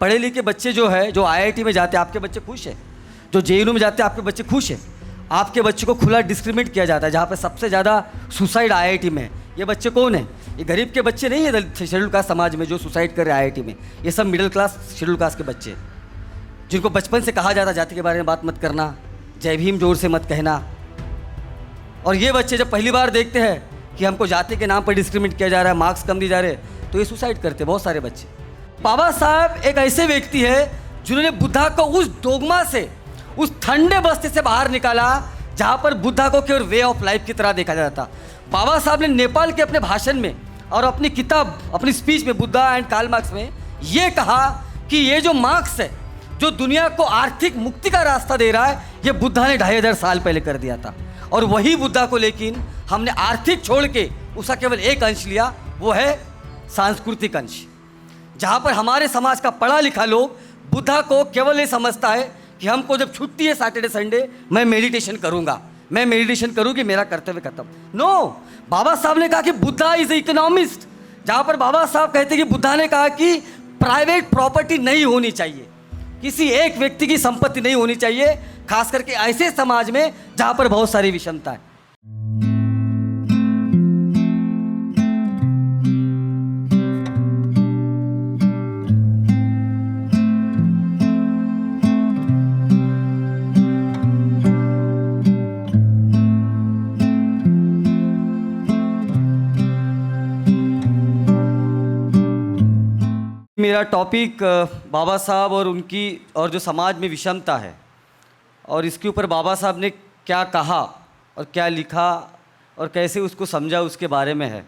पढ़े लिखे बच्चे जो है, जो आईआईटी में जाते हैं, आपके बच्चे खुश हैं? जो जेएनयू में जाते हैं, आपके बच्चे खुश हैं? आपके बच्चे को खुला डिस्क्रिमिनेट किया जाता है, जहाँ पर सबसे ज़्यादा सुसाइड आईआईटी में है। ये बच्चे कौन हैं? ये गरीब के बच्चे नहीं है शेड्यूल कास्ट समाज में जो सुसाइड कर रहे हैं आईआईटी में। ये सब मिडिल क्लास शेड्यूल कास्ट के बच्चे हैं, जिनको बचपन से कहा जाता जाति के बारे में बात मत करना, जय भीम जोर से मत कहना। और ये बच्चे जब पहली बार देखते हैं कि हमको जाति के नाम पर डिस्क्रिमिनेट किया जा रहा है, मार्क्स कम दिए जा रहे हैं, तो ये सुसाइड करते हैं बहुत सारे बच्चे। बाबा साहब एक ऐसे व्यक्ति है जिन्होंने बुद्धा को उस डोगमा से, उस ठंडे बस्ती से बाहर निकाला जहाँ पर बुद्धा को केवल वे ऑफ लाइफ की तरह देखा जाता। बाबा साहब ने नेपाल के अपने भाषण में और अपनी किताब, अपनी स्पीच में, बुद्धा एंड कार्ल मार्क्स में ये कहा कि ये जो मार्क्स है, जो दुनिया को आर्थिक मुक्ति का रास्ता दे रहा है, ये बुद्धा ने 2500 साल पहले कर दिया था। और वही बुद्धा को लेकिन हमने आर्थिक छोड़ के उसका केवल एक अंश लिया, वो है सांस्कृतिक अंश, जहाँ पर हमारे समाज का पढ़ा लिखा लोग बुद्धा को केवल ये समझता है कि हमको जब छुट्टी है सैटरडे संडे, मैं मेडिटेशन करूँगा, मैं मेडिटेशन करूँगी, मेरा कर्तव्य खत्म। नो, बाबा साहब ने कहा कि बुद्धा इज इकोनॉमिस्ट, जहाँ पर बाबा साहब कहते हैं कि बुद्धा ने कहा कि प्राइवेट प्रॉपर्टी नहीं होनी चाहिए, किसी एक व्यक्ति की संपत्ति नहीं होनी चाहिए, खास करके ऐसे समाज में जहाँ पर बहुत सारी विषमता है। मेरा टॉपिक बाबा साहब और उनकी और जो समाज में विषमता है, और इसके ऊपर बाबा साहब ने क्या कहा और क्या लिखा और कैसे उसको समझा, उसके बारे में है।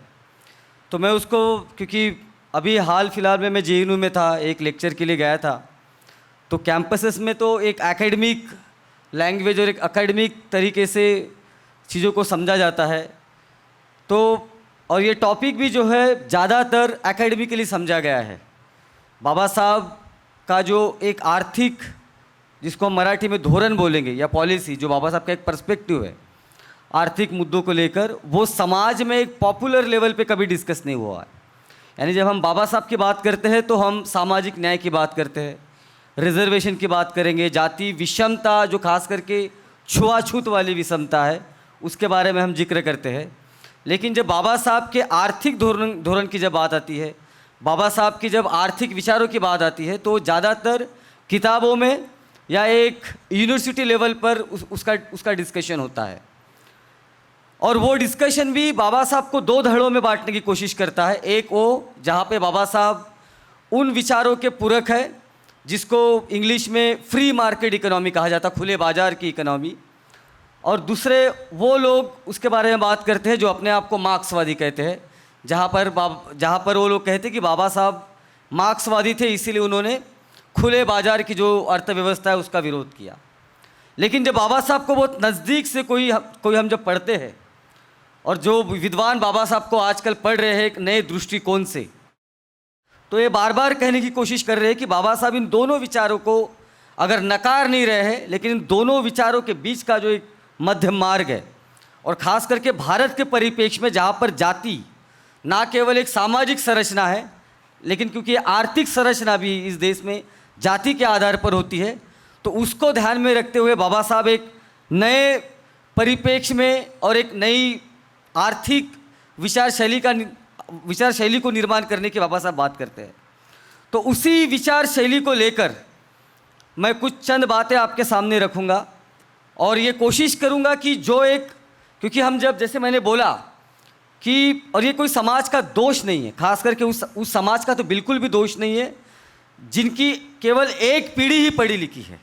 तो मैं उसको, क्योंकि अभी हाल फिलहाल में मैं जेएनयू में था, एक लेक्चर के लिए गया था, तो कैंपसेस में तो एक एकेडमिक लैंग्वेज और एक एकेडमिक तरीके से चीज़ों को समझा जाता है। तो और ये टॉपिक भी जो है ज़्यादातर एकेडमिकली समझा गया है। बाबा साहब का जो एक आर्थिक, जिसको हम मराठी में धोरण बोलेंगे या पॉलिसी, जो बाबा साहब का एक पर्सपेक्टिव है आर्थिक मुद्दों को लेकर, वो समाज में एक पॉपुलर लेवल पे कभी डिस्कस नहीं हुआ है। यानी जब हम बाबा साहब की बात करते हैं तो हम सामाजिक न्याय की बात करते हैं, रिजर्वेशन की बात करेंगे, जाति विषमता जो खास करके छुआछूत वाली विषमता है उसके बारे में हम जिक्र करते हैं। लेकिन जब बाबा साहब के आर्थिक धोरण की जब बात आती है, बाबा साहब की जब आर्थिक विचारों की बात आती है, तो ज़्यादातर किताबों में या एक यूनिवर्सिटी लेवल पर उसका डिस्कशन होता है। और वो डिस्कशन भी बाबा साहब को दो धड़ों में बांटने की कोशिश करता है। एक वो जहाँ पे बाबा साहब उन विचारों के पूरक है जिसको इंग्लिश में फ्री मार्केट इकोनॉमी कहा जाता, खुले बाजार की इकोनॉमी, और दूसरे वो लोग उसके बारे में बात करते हैं जो अपने आप को मार्क्सवादी कहते हैं, जहाँ पर वो लोग कहते हैं कि बाबा साहब मार्क्सवादी थे, इसीलिए उन्होंने खुले बाजार की जो अर्थव्यवस्था है उसका विरोध किया। लेकिन जब बाबा साहब को बहुत नज़दीक से कोई हम जब पढ़ते हैं, और जो विद्वान बाबा साहब को आजकल पढ़ रहे हैं एक नए दृष्टिकोण से, तो ये बार बार कहने की कोशिश कर रहे हैं कि बाबा साहब इन दोनों विचारों को अगर नकार नहीं रहे हैं, लेकिन इन दोनों विचारों के बीच का जो एक मध्यम मार्ग है, और ख़ास करके भारत के परिप्रेक्ष्य में जहाँ पर जाति ना केवल एक सामाजिक संरचना है, लेकिन क्योंकि आर्थिक संरचना भी इस देश में जाति के आधार पर होती है, तो उसको ध्यान में रखते हुए बाबा साहब एक नए परिप्रेक्ष्य में और एक नई आर्थिक विचार शैली को निर्माण करने की बाबा साहब बात करते हैं। तो उसी विचार शैली को लेकर मैं कुछ चंद बातें आपके सामने रखूँगा, और ये कोशिश करूँगा कि जो एक, क्योंकि हम जब, जैसे मैंने बोला कि, और ये कोई समाज का दोष नहीं है, खास करके उस समाज का तो बिल्कुल भी दोष नहीं है जिनकी केवल एक पीढ़ी ही पढ़ी लिखी है।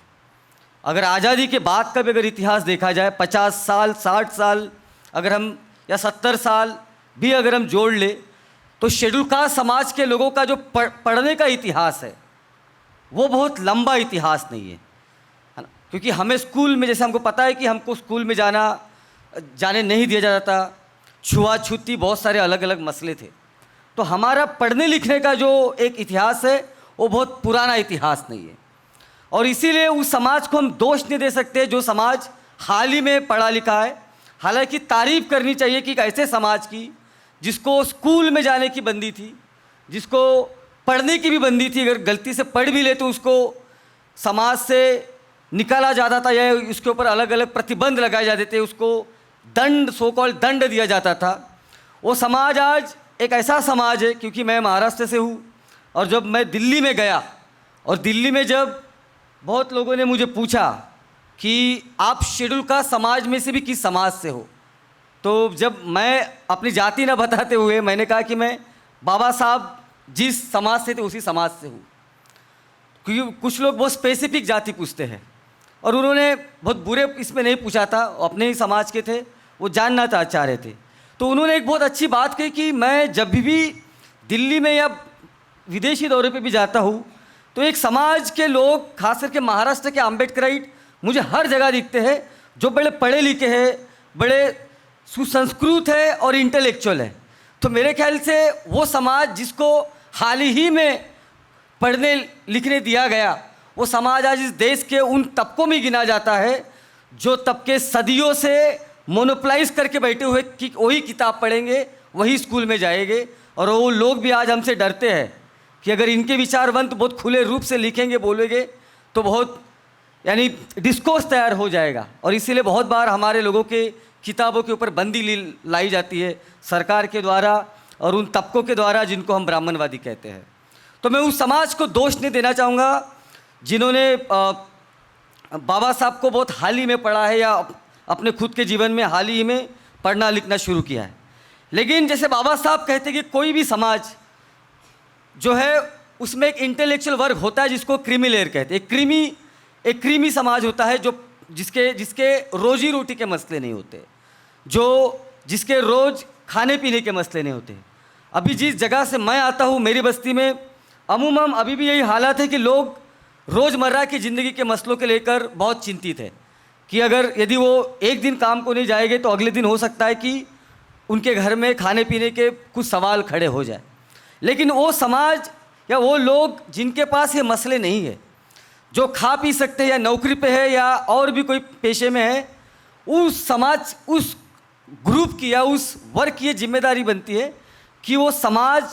अगर आज़ादी के बाद का भी अगर इतिहास देखा जाए, 50 साल 60 साल अगर हम, या 70 साल भी अगर हम जोड़ ले, तो शेड्यूल कास्ट समाज के लोगों का जो पढ़ने का इतिहास है वो बहुत लंबा इतिहास नहीं है ना। क्योंकि हमें स्कूल में, जैसे हमको पता है कि हमको स्कूल में जाने नहीं दिया जाता था, छुआछूती, बहुत सारे अलग अलग मसले थे। तो हमारा पढ़ने लिखने का जो एक इतिहास है वो बहुत पुराना इतिहास नहीं है, और इसीलिए उस समाज को हम दोष नहीं दे सकते जो समाज हाल ही में पढ़ा लिखा है। हालांकि तारीफ़ करनी चाहिए कि एक ऐसे समाज की जिसको स्कूल में जाने की बंदी थी, जिसको पढ़ने की भी बंदी थी, अगर गलती से पढ़ भी ले तो उसको समाज से निकाला जाता था या उसके ऊपर अलग अलग प्रतिबंध लगाए जाते थे, उसको दंड, सो कॉल्ड दंड दिया जाता था। वो समाज आज एक ऐसा समाज है, क्योंकि मैं महाराष्ट्र से हूँ और जब मैं दिल्ली में गया और दिल्ली में जब बहुत लोगों ने मुझे पूछा कि आप शेड्यूल कास्ट समाज में से भी किस समाज से हो, तो जब मैं अपनी जाति न बताते हुए मैंने कहा कि मैं बाबा साहब जिस समाज से थे उसी समाज से हूँ, क्योंकि कुछ लोग बहुत स्पेसिफिक जाति पूछते हैं और उन्होंने बहुत बुरे इसमें नहीं पूछा था, अपने ही समाज के थे, वो जानना चाह रहे थे। तो उन्होंने एक बहुत अच्छी बात कही कि मैं जब भी दिल्ली में या विदेशी दौरे पे भी जाता हूँ तो एक समाज के लोग, खास करके महाराष्ट्र के अम्बेडकराइट, मुझे हर जगह दिखते हैं जो बड़े पढ़े लिखे हैं, बड़े सुसंस्कृत है और इंटेलेक्चुअल है। तो मेरे ख्याल से वो समाज जिसको हाल ही में पढ़ने लिखने दिया गया, वो समाज आज इस देश के उन तबकों में गिना जाता है जो तबके सदियों से मोनोपलाइज करके बैठे हुए कि वही किताब पढ़ेंगे, वही स्कूल में जाएंगे। और वो लोग भी आज हमसे डरते हैं कि अगर इनके विचारवंत बहुत खुले रूप से लिखेंगे, बोलेंगे तो बहुत यानी डिस्कोर्स तैयार हो जाएगा। और इसीलिए बहुत बार हमारे लोगों के किताबों के ऊपर बंदी लाई जाती है सरकार के द्वारा और उन तबकों के द्वारा जिनको हम ब्राह्मणवादी कहते हैं। तो मैं उस समाज को दोष नहीं देना चाहूँगा जिन्होंने बाबा साहब को बहुत हाल ही में पढ़ा है या अपने खुद के जीवन में हाल ही में पढ़ना लिखना शुरू किया है। लेकिन जैसे बाबा साहब कहते हैं कि कोई भी समाज जो है उसमें एक इंटेलेक्चुअल वर्ग होता है जिसको क्रीमी लेयर कहते हैं। एक क्रीमी समाज होता है जो जिसके रोजी रोटी के मसले नहीं होते, जिसके रोज़ खाने पीने के मसले नहीं होते। अभी जिस जगह से मैं आता हूँ, मेरी बस्ती में अमूमन अभी भी यही हालात है कि लोग रोज़मर्रा की ज़िंदगी के मसलों के लेकर बहुत चिंतित है कि अगर यदि वो एक दिन काम को नहीं जाएंगे तो अगले दिन हो सकता है कि उनके घर में खाने पीने के कुछ सवाल खड़े हो जाए। लेकिन वो समाज या वो लोग जिनके पास ये मसले नहीं है, जो खा पी सकते हैं या नौकरी पे है या और भी कोई पेशे में है, उस समाज, उस ग्रुप की या उस वर्ग की ये जिम्मेदारी बनती है कि वो समाज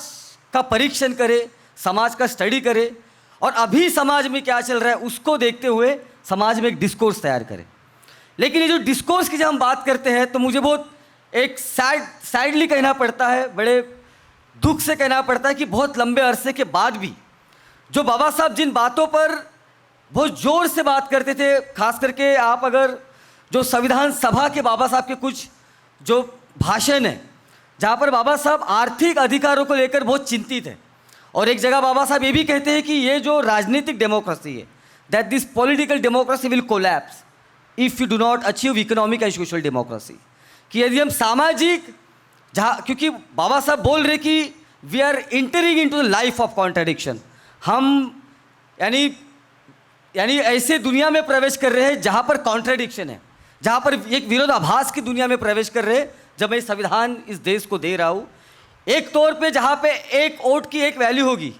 का परीक्षण करे, समाज का स्टडी करे और अभी समाज में क्या चल रहा है उसको देखते हुए समाज में एक डिस्कोर्स तैयार करे। लेकिन ये जो डिस्कोर्स की जब हम बात करते हैं तो मुझे बहुत एक सैडली कहना पड़ता है, बड़े दुख से कहना पड़ता है कि बहुत लंबे अरसे के बाद भी जो बाबा साहब जिन बातों पर बहुत ज़ोर से बात करते थे, खास करके आप अगर जो संविधान सभा के बाबा साहब के कुछ जो भाषण है जहाँ पर बाबा साहब आर्थिक अधिकारों को लेकर बहुत चिंतित है और एक जगह बाबा साहब ये भी कहते हैं कि ये जो राजनीतिक डेमोक्रेसी है, that this political democracy will collapse if you do not achieve economic and social democracy. कि यदि हम सामाजिक, जहाँ क्योंकि बाबा साहब बोल रहे कि we are entering into the life of contradiction, हम यानी ऐसे दुनिया में प्रवेश कर रहे हैं जहाँ पर कॉन्ट्रडिक्शन है, जहाँ पर एक विरोधाभास की दुनिया में प्रवेश कर रहे हैं। जब मैं संविधान इस देश को दे रहा हूँ एक तौर पे जहाँ पे एक वोट की एक वैल्यू होगी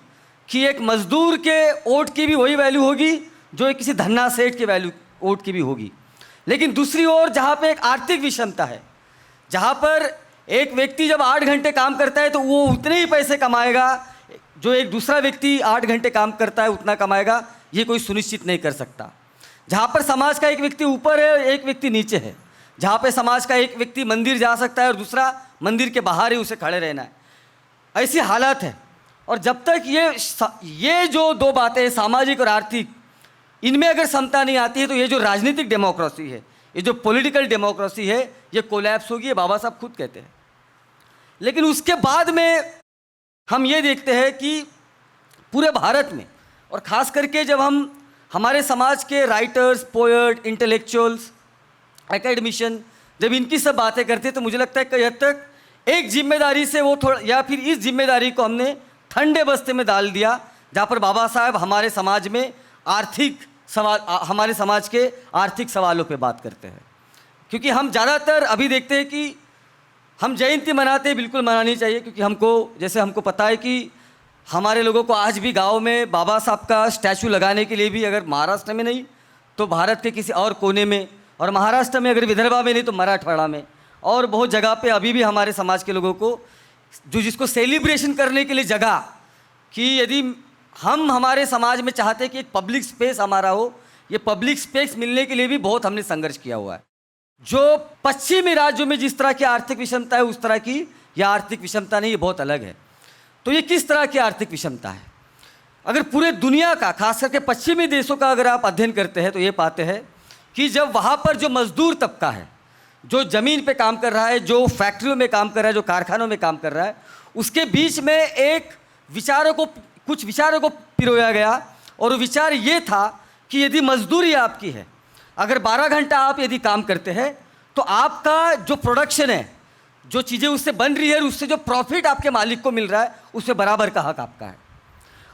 कि एक मजदूर के वोट की भी वही वैल्यू होगी जो एक किसी धन्ना सेठ के वैल्यू वोट की भी होगी। लेकिन दूसरी ओर जहाँ पे एक आर्थिक विषमता है, जहाँ पर एक व्यक्ति जब 8 घंटे काम करता है तो वो उतने ही पैसे कमाएगा जो एक दूसरा व्यक्ति 8 घंटे काम करता है उतना कमाएगा, ये कोई सुनिश्चित नहीं कर सकता। जहाँ पर समाज का एक व्यक्ति ऊपर है और एक व्यक्ति नीचे है, जहाँ पे समाज का एक व्यक्ति मंदिर जा सकता है और दूसरा मंदिर के बाहर ही उसे खड़े रहना है, ऐसी हालत है। और जब तक ये जो दो बातें सामाजिक और आर्थिक, इनमें अगर समता नहीं आती है तो ये जो राजनीतिक डेमोक्रेसी है, ये जो पॉलिटिकल डेमोक्रेसी है, ये कोलैप्स होगी, ये बाबा साहब खुद कहते हैं। लेकिन उसके बाद में हम ये देखते हैं कि पूरे भारत में और ख़ास करके जब हम हमारे समाज के राइटर्स, पोएट, इंटेलेक्चुअल्स, एकेडमिशियन जब इनकी सब बातें करते हैं तो मुझे लगता है कई हद तक एक जिम्मेदारी से वो थोड़ा, या फिर इस जिम्मेदारी को हमने ठंडे बस्ते में डाल दिया जहाँ पर बाबा साहब हमारे समाज में आर्थिक सवाल, हमारे समाज के आर्थिक सवालों पे बात करते हैं। क्योंकि हम ज़्यादातर अभी देखते हैं कि हम जयंती मनाते हैं, बिल्कुल मनानी चाहिए, क्योंकि हमको पता है कि हमारे लोगों को आज भी गांव में बाबा साहब का स्टैचू लगाने के लिए भी, अगर महाराष्ट्र में नहीं तो भारत के किसी और कोने में, और महाराष्ट्र में अगर विदर्भा में नहीं तो मराठवाड़ा में और बहुत जगह पे अभी भी हमारे समाज के लोगों को जिसको सेलिब्रेशन करने के लिए जगह कि यदि हम हमारे समाज में चाहते हैं कि एक पब्लिक स्पेस हमारा हो, ये पब्लिक स्पेस मिलने के लिए भी बहुत हमने संघर्ष किया हुआ है। जो पश्चिमी राज्यों में जिस तरह की आर्थिक विषमता है उस तरह की यह आर्थिक विषमता नहीं, ये बहुत अलग है। तो ये किस तरह की आर्थिक विषमता है? अगर पूरे दुनिया का, खास करके पश्चिमी देशों का अगर आप अध्ययन करते हैं तो ये पाते हैं कि जब वहाँ पर जो मजदूर तबका है, जो ज़मीन पे काम कर रहा है, जो फैक्ट्रियों में काम कर रहा है, जो कारखानों में काम कर रहा है, उसके बीच में कुछ विचारों को पिरोया गया। और वो विचार ये था कि यदि मजदूरी आपकी है, अगर 12 घंटा आप यदि काम करते हैं तो आपका जो प्रोडक्शन है, जो चीज़ें उससे बन रही है, उससे जो प्रॉफिट आपके मालिक को मिल रहा है, उससे बराबर का हक आपका है।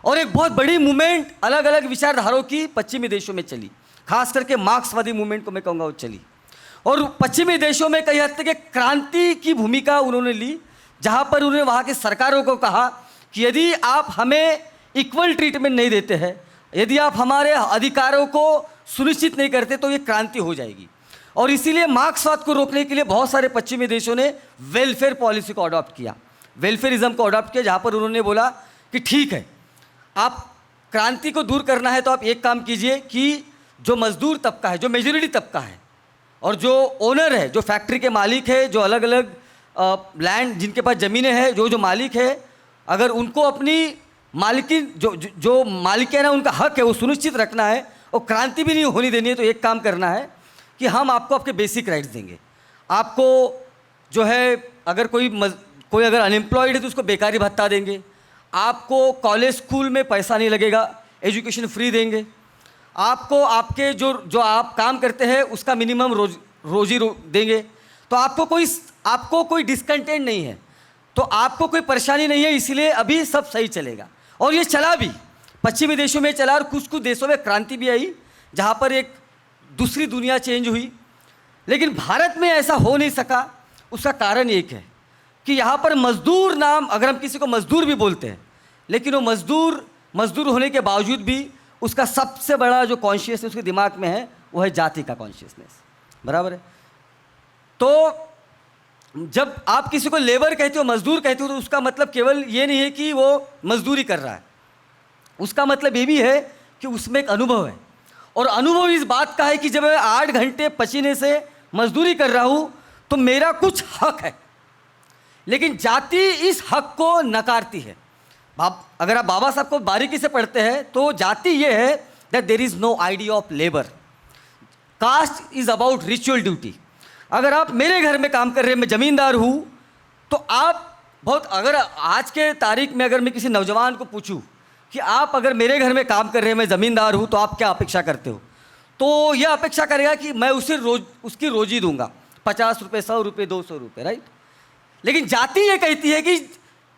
और एक बहुत बड़ी मूवमेंट अलग अलग विचारधाराओं की पश्चिमी देशों में चली, खास करके मार्क्सवादी मूवमेंट को मैं कहूँगा वो चली। और पश्चिमी देशों में कई हद तक एक क्रांति की भूमिका उन्होंने ली, जहाँ पर उन्होंने वहाँ की सरकारों को कहा कि यदि आप हमें इक्वल ट्रीटमेंट नहीं देते हैं, यदि आप हमारे अधिकारों को सुनिश्चित नहीं करते तो ये क्रांति हो जाएगी। और इसीलिए मार्क्सवाद को रोकने के लिए बहुत सारे पश्चिमी देशों ने वेलफेयर पॉलिसी को अडॉप्ट किया, वेलफेयरिज्म को अडॉप्ट किया, जहाँ पर उन्होंने बोला कि ठीक है, आप क्रांति को दूर करना है तो आप एक काम कीजिए कि जो मजदूर तबका है, जो मेजोरिटी तबका है, और जो ओनर है, जो फैक्ट्री के मालिक है, जो अलग अलग लैंड जिनके पास ज़मीनें हैं, जो मालिक है, अगर उनको अपनी मालिकी जो मालिकाना उनका हक है वो सुनिश्चित रखना है और क्रांति भी नहीं होनी देनी है, तो एक काम करना है कि हम आपको आपके बेसिक राइट्स देंगे। आपको जो है, अगर कोई अगर अनएम्प्लॉयड है तो उसको बेकारी भत्ता देंगे, आपको कॉलेज स्कूल में पैसा नहीं लगेगा, एजुकेशन फ्री देंगे, आपको आपके जो आप काम करते हैं उसका मिनिमम रोजी देंगे। तो आपको कोई डिस्कंटेंट नहीं है, तो आपको कोई परेशानी नहीं है, इसलिए अभी सब सही चलेगा। और ये चला भी, पश्चिमी देशों में चला, और कुछ देशों में क्रांति भी आई, जहाँ पर एक दूसरी दुनिया चेंज हुई। लेकिन भारत में ऐसा हो नहीं सका। उसका कारण एक है कि यहाँ पर मजदूर नाम, अगर हम किसी को मजदूर भी बोलते हैं, लेकिन वो मजदूर होने के बावजूद भी उसका सबसे बड़ा जो कॉन्शियसनेस उसके दिमाग में है वो है जाति का कॉन्शियसनेस, बराबर है। तो जब आप किसी को लेबर कहते हो, मजदूर कहते हो, तो उसका मतलब केवल ये नहीं है कि वो मजदूरी कर रहा है, उसका मतलब ये भी है कि उसमें एक अनुभव है। और अनुभव इस बात का है कि जब मैं 8 घंटे पसीने से मजदूरी कर रहा हूँ तो मेरा कुछ हक है, लेकिन जाति इस हक को नकारती है। अगर आप बाबा साहब को बारीकी से पढ़ते हैं तो जाति ये है that there is no idea of labour, caste is about ritual duty. अगर आप मेरे घर में काम कर रहे हैं, मैं ज़मींदार हूँ, तो आप अगर आज के तारीख में अगर मैं किसी नौजवान को पूछूं कि आप अगर मेरे घर में काम कर रहे हैं, मैं ज़मींदार हूँ, तो आप क्या अपेक्षा करते हो, तो यह अपेक्षा करेगा कि मैं उसकी रोजी दूंगा, 50 रुपये, 100 रुपये, 200 रुपये, राइट। लेकिन जाति ये कहती है कि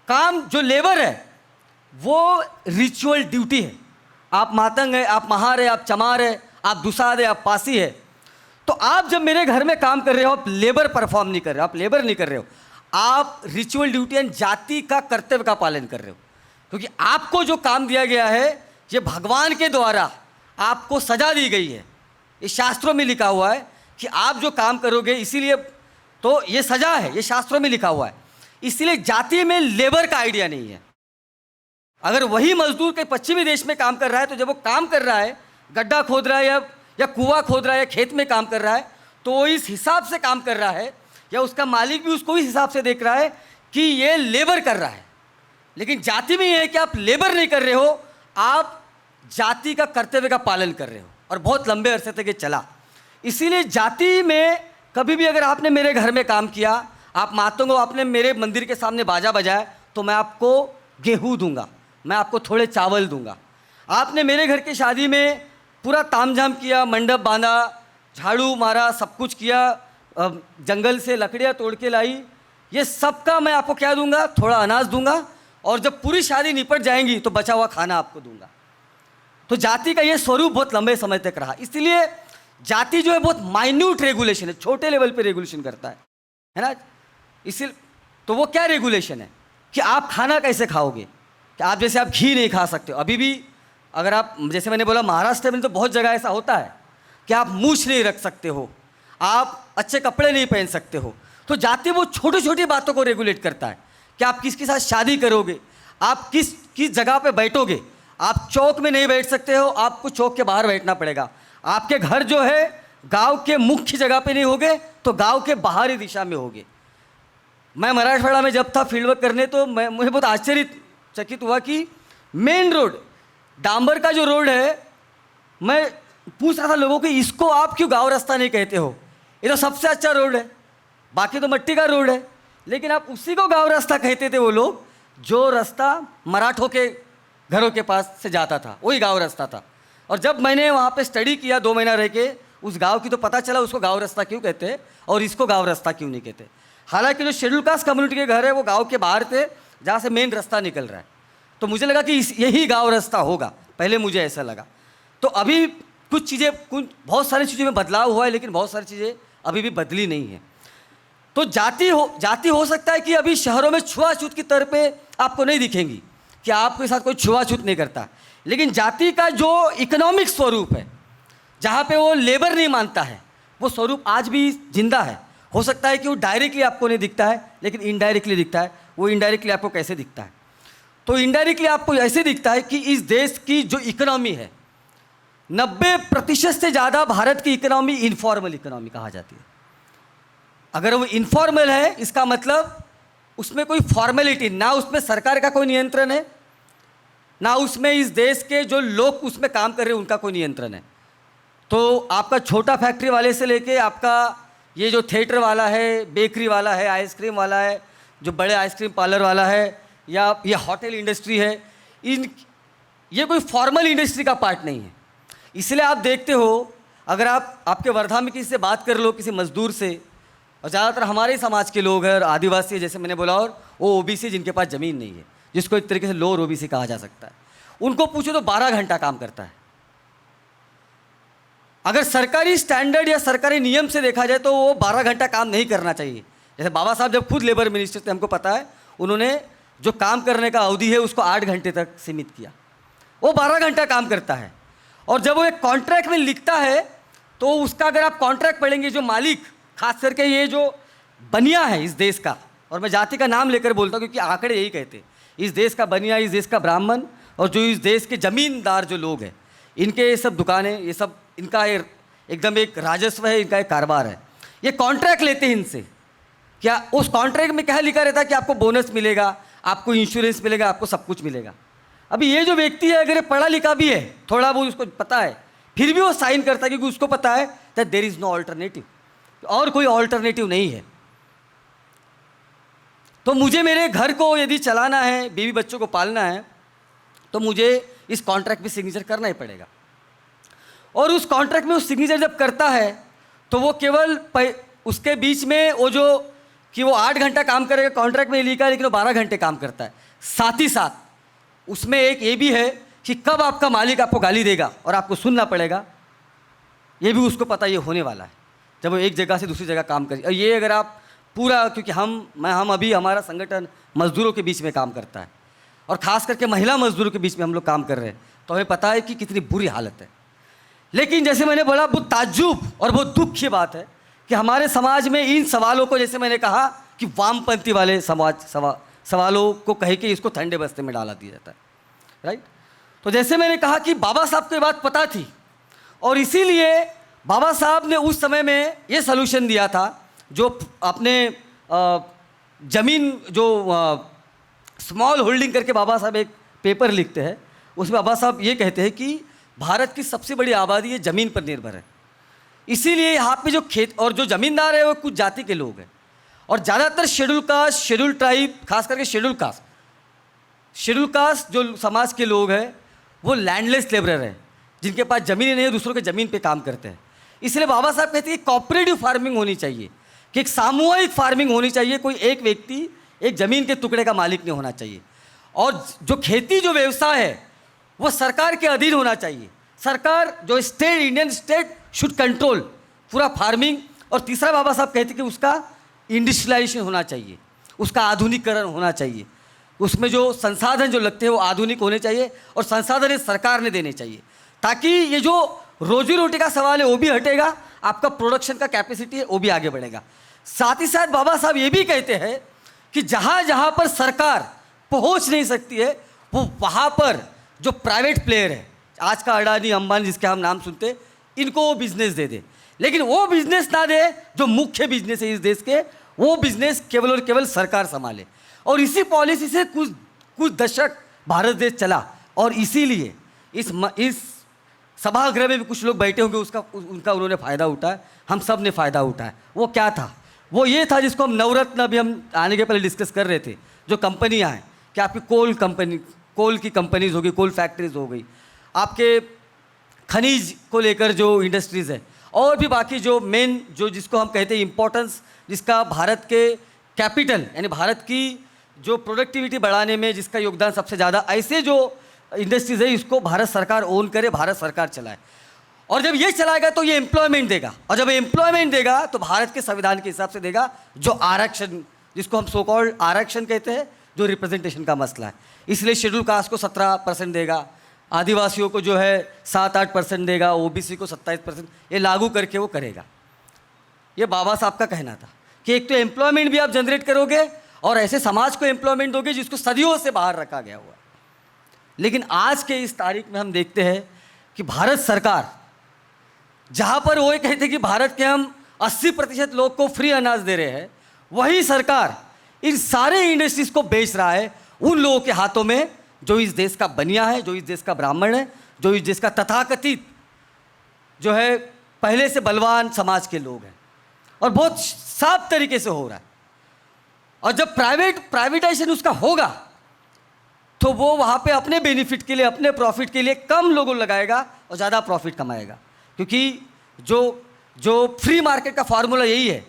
काम जो लेबर है वो रिचुअल ड्यूटी है। आप मातंग है, आप महार है, आप चमार है, आप दुसाद है, आप पासी है, तो आप जब मेरे घर में काम कर रहे हो, आप लेबर परफॉर्म नहीं कर रहे हो, आप लेबर नहीं कर रहे हो, आप रिचुअल ड्यूटी एंड जाति का कर्तव्य का पालन कर रहे हो। क्योंकि आपको जो काम दिया गया है ये भगवान के द्वारा आपको सजा दी गई है, ये शास्त्रों में लिखा हुआ है कि आप जो काम करोगे, इसीलिए तो ये सजा है, ये शास्त्रों में लिखा हुआ है। इसलिए जाति में लेबर का आइडिया नहीं है। अगर वही मजदूर के पश्चिमी देश में काम कर रहा है, तो जब वो काम कर रहा है, गड्ढा खोद रहा है या कुआं खोद रहा है या खेत में काम कर रहा है, तो वो इस हिसाब से काम कर रहा है, या उसका मालिक भी उसको इस हिसाब से देख रहा है कि ये लेबर कर रहा है। लेकिन जाति में ये है कि आप लेबर नहीं कर रहे हो, आप जाति का कर्तव्य का पालन कर रहे हो, और बहुत लंबे अरसे तक ये चला। इसीलिए जाति में कभी भी अगर आपने मेरे घर में काम किया, आप मातों को आपने मेरे मंदिर के सामने बाजा बजाया, तो मैं आपको गेहूँ दूंगा, मैं आपको थोड़े चावल दूंगा। आपने मेरे घर की शादी में पूरा तामझाम किया, मंडप बांधा, झाड़ू मारा, सब कुछ किया, जंगल से लकड़ियाँ तोड़ के लाई, ये सब का मैं आपको क्या दूंगा, थोड़ा अनाज दूंगा, और जब पूरी शादी निपट जाएंगी तो बचा हुआ खाना आपको दूंगा। तो जाति का ये स्वरूप बहुत लंबे समय तक रहा। इसलिए जाति जो है बहुत माइन्यूट रेगुलेशन है, छोटे लेवल पे रेगुलेशन करता है ना। इसीलिए तो वो क्या रेगुलेशन है कि आप खाना कैसे खाओगे, कि आप जैसे आप घी नहीं खा सकते हो। अभी भी अगर आप, जैसे मैंने बोला, महाराष्ट्र में तो बहुत जगह ऐसा होता है कि आप मूछ नहीं रख सकते हो, आप अच्छे कपड़े नहीं पहन सकते हो। तो जाति वो छोटी छोटी बातों को रेगुलेट करता है कि आप किसके साथ शादी करोगे, आप किस किस जगह पे बैठोगे। आप चौक में नहीं बैठ सकते हो, आपको चौक के बाहर बैठना पड़ेगा। आपके घर जो है गांव के मुख्य जगह पे नहीं होगे तो गांव के बाहरी दिशा में होगे। मैं मराठवाड़ा में जब था फील्ड वर्क करने, तो मुझे बहुत आश्चर्यचकित हुआ कि मेन रोड, डांबर का जो रोड है, मैं पूछ रहा था लोगों को, इसको आप क्यों गांव रास्ता नहीं कहते हो? ये तो सबसे अच्छा रोड है, बाकी तो मिट्टी का रोड है। लेकिन आप उसी को गांव रास्ता कहते थे वो लोग, जो रास्ता मराठों के घरों के पास से जाता था, वही गांव रास्ता था। और जब मैंने वहाँ पे स्टडी किया 2 महीना रह के उस गांव की, तो पता चला उसको गांव रास्ता क्यों कहते हैं और इसको गांव रास्ता क्यों नहीं कहते। हालांकि जो शेड्यूल कास्ट कम्युनिटी के घर है वो गांव के बाहर थे, जहाँ से मेन रास्ता निकल रहा है। तो मुझे लगा कि यही गांव रास्ता होगा, पहले मुझे ऐसा लगा। तो अभी कुछ चीज़ें, बहुत सारी चीज़ों में बदलाव हुआ है, लेकिन बहुत सारी चीज़ें अभी भी बदली नहीं है। तो जाति हो सकता है कि अभी शहरों में छुआछूत की तरह पे आपको नहीं दिखेंगी कि आपके साथ कोई छुआछूत नहीं करता, लेकिन जाति का जो इकोनॉमिक स्वरूप है, जहाँ पे वो लेबर नहीं मानता है, वो स्वरूप आज भी जिंदा है। हो सकता है कि वो डायरेक्टली आपको नहीं दिखता है, लेकिन इनडायरेक्टली दिखता है। वो इनडायरेक्टली आपको कैसे दिखता है? तो इनडायरेक्टली आपको ऐसे दिखता है कि इस देश की जो इकोनॉमी है, 90% से ज़्यादा भारत की इकोनॉमी इनफॉर्मल इकोनॉमी कहा जाती है। अगर वो इनफॉर्मल है, इसका मतलब उसमें कोई फॉर्मेलिटी ना, उसमें सरकार का कोई नियंत्रण है, ना उसमें इस देश के जो लोग उसमें काम कर रहे हैं उनका कोई नियंत्रण है। तो आपका छोटा फैक्ट्री वाले से लेके आपका ये जो थिएटर वाला है, बेकरी वाला है, आइसक्रीम वाला है, जो बड़े आइसक्रीम पार्लर वाला है, या ये होटल इंडस्ट्री है, ये कोई फॉर्मल इंडस्ट्री का पार्ट नहीं है। इसलिए आप देखते हो, अगर आपके वर्धा में किसी से बात कर लो, किसी मजदूर से, और ज़्यादातर हमारे समाज के लोग हैं, आदिवासी है जैसे मैंने बोला, और वो ओबीसी जिनके पास ज़मीन नहीं है, जिसको एक तरीके से लोअर ओबीसी कहा जा सकता है, उनको पूछो तो 12 घंटा काम करता है। अगर सरकारी स्टैंडर्ड या सरकारी नियम से देखा जाए तो वो 12 घंटा काम नहीं करना चाहिए। जैसे बाबा साहब जब खुद लेबर मिनिस्टर थे, हमको पता है, उन्होंने जो काम करने का अवधि है उसको 8 घंटे तक सीमित किया। वो 12 घंटा काम करता है। और जब वो एक कॉन्ट्रैक्ट में लिखता है तो उसका अगर आप कॉन्ट्रैक्ट पढ़ेंगे, जो मालिक, खास करके ये जो बनिया है इस देश का, और मैं जाति का नाम लेकर बोलता हूँ क्योंकि आंकड़े यही कहते, इस देश का बनिया, इस देश का ब्राह्मण, और जो इस देश के ज़मींदार जो लोग हैं, इनके ये सब दुकानें, ये सब इनका एकदम एक राजस्व है, इनका एक कारोबार है। ये कॉन्ट्रैक्ट लेते हैं इनसे। क्या उस कॉन्ट्रैक्ट में क्या लिखा रहता है कि आपको बोनस मिलेगा, आपको इंश्योरेंस मिलेगा, आपको सब कुछ मिलेगा। अभी ये जो व्यक्ति है, अगर ये पढ़ा लिखा भी है, थोड़ा बहुत उसको पता है, फिर भी वो साइन करता है क्योंकि उसको पता है that there is no alternative, और कोई ऑल्टरनेटिव नहीं है। तो मुझे मेरे घर को यदि चलाना है, बीवी बच्चों को पालना है, तो मुझे इस कॉन्ट्रैक्ट पे सिग्नेचर करना ही पड़ेगा। और उस कॉन्ट्रैक्ट में वो सिग्नेचर जब करता है तो वो केवल उसके बीच में वो जो कि वो 8 घंटा काम करेगा, कॉन्ट्रैक्ट में लिखा है, लेकिन वो 12 घंटे काम करता है। साथ ही साथ उसमें एक ये भी है कि कब आपका मालिक आपको गाली देगा और आपको सुनना पड़ेगा, ये भी उसको पता ये होने वाला है जब वो एक जगह से दूसरी जगह काम करे। और ये अगर आप पूरा, क्योंकि हम अभी हमारा संगठन मजदूरों के बीच में काम करता है, और ख़ास करके महिला मजदूरों के बीच में हम लोग काम कर रहे हैं, तो हमें पता है कि कितनी बुरी हालत है। लेकिन जैसे मैंने बोला, बहुत ताज्जुब और बहुत दुख की बात है कि हमारे समाज में इन सवालों को, जैसे मैंने कहा कि वामपंथी वाले सवालों को कह के इसको ठंडे बस्ते में डाला दिया जाता है, राइट। तो जैसे मैंने कहा कि बाबा साहब को ये बात पता थी, और इसीलिए बाबा साहब ने उस समय में ये सलूशन दिया था, जो अपने ज़मीन जो स्मॉल होल्डिंग करके बाबा साहब एक पेपर लिखते हैं, उसमें बाबा साहब ये कहते हैं कि भारत की सबसे बड़ी आबादी ये ज़मीन पर निर्भर है। इसीलिए यहाँ पे जो खेत और जो ज़मींदार है वो कुछ जाति के लोग हैं, और ज़्यादातर शेड्यूल कास्ट, शेड्यूल ट्राइब, खास करके शेड्यूल कास्ट जो समाज के लोग हैं वो लैंडलेस लेबरर हैं, जिनके पास ज़मीन नहीं है, दूसरों के ज़मीन पे काम करते हैं। इसलिए बाबा साहब कहते हैं कि कॉपरेटिव फार्मिंग होनी चाहिए, कि एक सामूहिक फार्मिंग होनी चाहिए, कोई एक व्यक्ति एक ज़मीन के टुकड़े का मालिक नहीं होना चाहिए। और जो खेती, जो व्यवसाय है, वो सरकार के अधीन होना चाहिए। सरकार, जो state, Indian state should control पूरा फार्मिंग। और तीसरा बाबा साहब कहते कि उसका इंडस्ट्रियलाइजेशन होना चाहिए, उसका आधुनिकीकरण होना चाहिए, उसमें जो संसाधन जो लगते हैं वो आधुनिक होने चाहिए, और संसाधन सरकार ने देने चाहिए, ताकि ये जो रोजी रोटी का सवाल है वो भी हटेगा, आपका प्रोडक्शन का कैपेसिटी है वो भी आगे बढ़ेगा। साथ ही साथ बाबा साहब ये भी कहते हैं कि जहाँ जहाँ पर सरकार पहुंच नहीं सकती है, वो वहाँ पर जो प्राइवेट प्लेयर है, आज का अडानी अंबानी जिसके हम नाम सुनते हैं, इनको वो बिजनेस दे दे। लेकिन वो बिजनेस ना दे जो मुख्य बिजनेस है इस देश के, वो बिजनेस केवल और केवल सरकार संभाले। और इसी पॉलिसी से कुछ दशक भारत देश चला, और इसीलिए इस सभागृह में भी कुछ लोग बैठे होंगे, उनका उन्होंने फ़ायदा उठाया, हम सब ने फ़ायदा उठाया। वो क्या था? वो ये था जिसको हम नवरत्न, अभी हम आने के पहले डिस्कस कर रहे थे, जो कंपनियां हैं कि आपकी कोल की कंपनीज होगी, कोल फैक्ट्रीज हो गई, आपके खनिज को लेकर जो इंडस्ट्रीज़ है, और भी बाकी जो मेन जो जिसको हम कहते हैं इम्पोर्टेंस, जिसका भारत के कैपिटल यानी भारत की जो प्रोडक्टिविटी बढ़ाने में जिसका योगदान सबसे ज़्यादा, ऐसे जो इंडस्ट्रीज़ है इसको भारत सरकार ओन करे, भारत सरकार चलाए। और जब ये चलाएगा तो ये एम्प्लॉयमेंट देगा, और जब एम्प्लॉयमेंट देगा तो भारत के संविधान के हिसाब से देगा, जो आरक्षण, जिसको हम सो कॉल्ड आरक्षण कहते हैं, जो रिप्रेजेंटेशन का मसला है। इसलिए शेड्यूल कास्ट को 17% देगा, आदिवासियों को जो है 7-8% देगा, ओबीसी को 27%, ये लागू करके वो करेगा। ये बाबा साहब का कहना था कि एक तो एम्प्लॉयमेंट भी आप जनरेट करोगे और ऐसे समाज को एम्प्लॉयमेंट दोगे जिसको सदियों से बाहर रखा गया हुआ। लेकिन आज के इस तारीख में हम देखते हैं कि भारत सरकार, जहाँ पर वो कहते हैं कि भारत के हम 80% लोग को फ्री अनाज दे रहे हैं, वही सरकार इन सारे इंडस्ट्रीज को बेच रहा है उन लोगों के हाथों में जो इस देश का बनिया है, जो इस देश का ब्राह्मण है, जो इस देश का तथाकथित जो है पहले से बलवान समाज के लोग हैं। और बहुत साफ तरीके से हो रहा है। और जब प्राइवेटाइजेशन उसका होगा तो वो वहाँ पे अपने बेनिफिट के लिए, अपने प्रॉफिट के लिए कम लोगों लगाएगा और ज़्यादा प्रॉफिट कमाएगा। क्योंकि जो फ्री मार्केट का फार्मूला यही है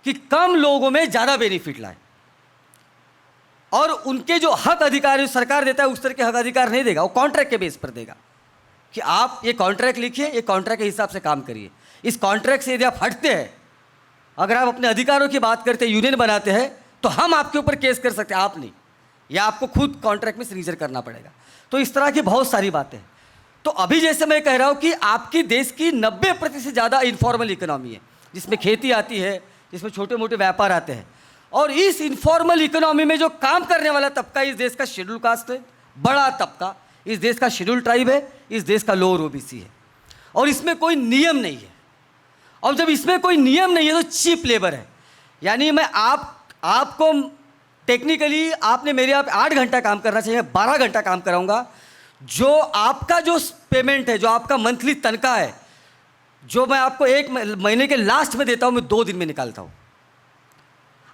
कि कम लोगों में ज़्यादा बेनिफिट लाए, और उनके जो हक अधिकार सरकार देता है उस तरह के हक अधिकार नहीं देगा, वो कॉन्ट्रैक्ट के बेस पर देगा कि आप ये कॉन्ट्रैक्ट लिखिए, ये कॉन्ट्रैक्ट के हिसाब से काम करिए। इस कॉन्ट्रैक्ट से यदि आप हटते हैं, अगर आप अपने अधिकारों की बात करते हैं, यूनियन बनाते हैं, तो हम आपके ऊपर केस कर सकते हैं, आप नहीं, या आपको खुद कॉन्ट्रैक्ट में सिग्नेचर करना पड़ेगा। तो इस तरह की बहुत सारी बातें हैं। तो अभी जैसे मैं कह रहा हूँ कि आपकी देश की 90% से ज़्यादा इनफॉर्मल इकोनॉमी है, जिसमें खेती आती है, जिसमें छोटे मोटे व्यापार आते हैं। और इस इनफॉर्मल इकोनॉमी में जो काम करने वाला तबका इस देश का शेड्यूल कास्ट है, बड़ा तबका इस देश का शेड्यूल ट्राइब है, इस देश का लोअर ओबीसी है। और इसमें कोई नियम नहीं है। और जब इसमें कोई नियम नहीं है तो चीप लेबर है। यानी मैं आपको टेक्निकली आपने मेरे यहाँ 8 घंटा काम करना चाहिए, 12 घंटा काम कराऊंगा। जो आपका जो पेमेंट है, जो आपका मंथली तनख्वाह है, जो मैं आपको 1 महीने के लास्ट में देता हूँ, मैं 2 दिन में निकालता हूँ।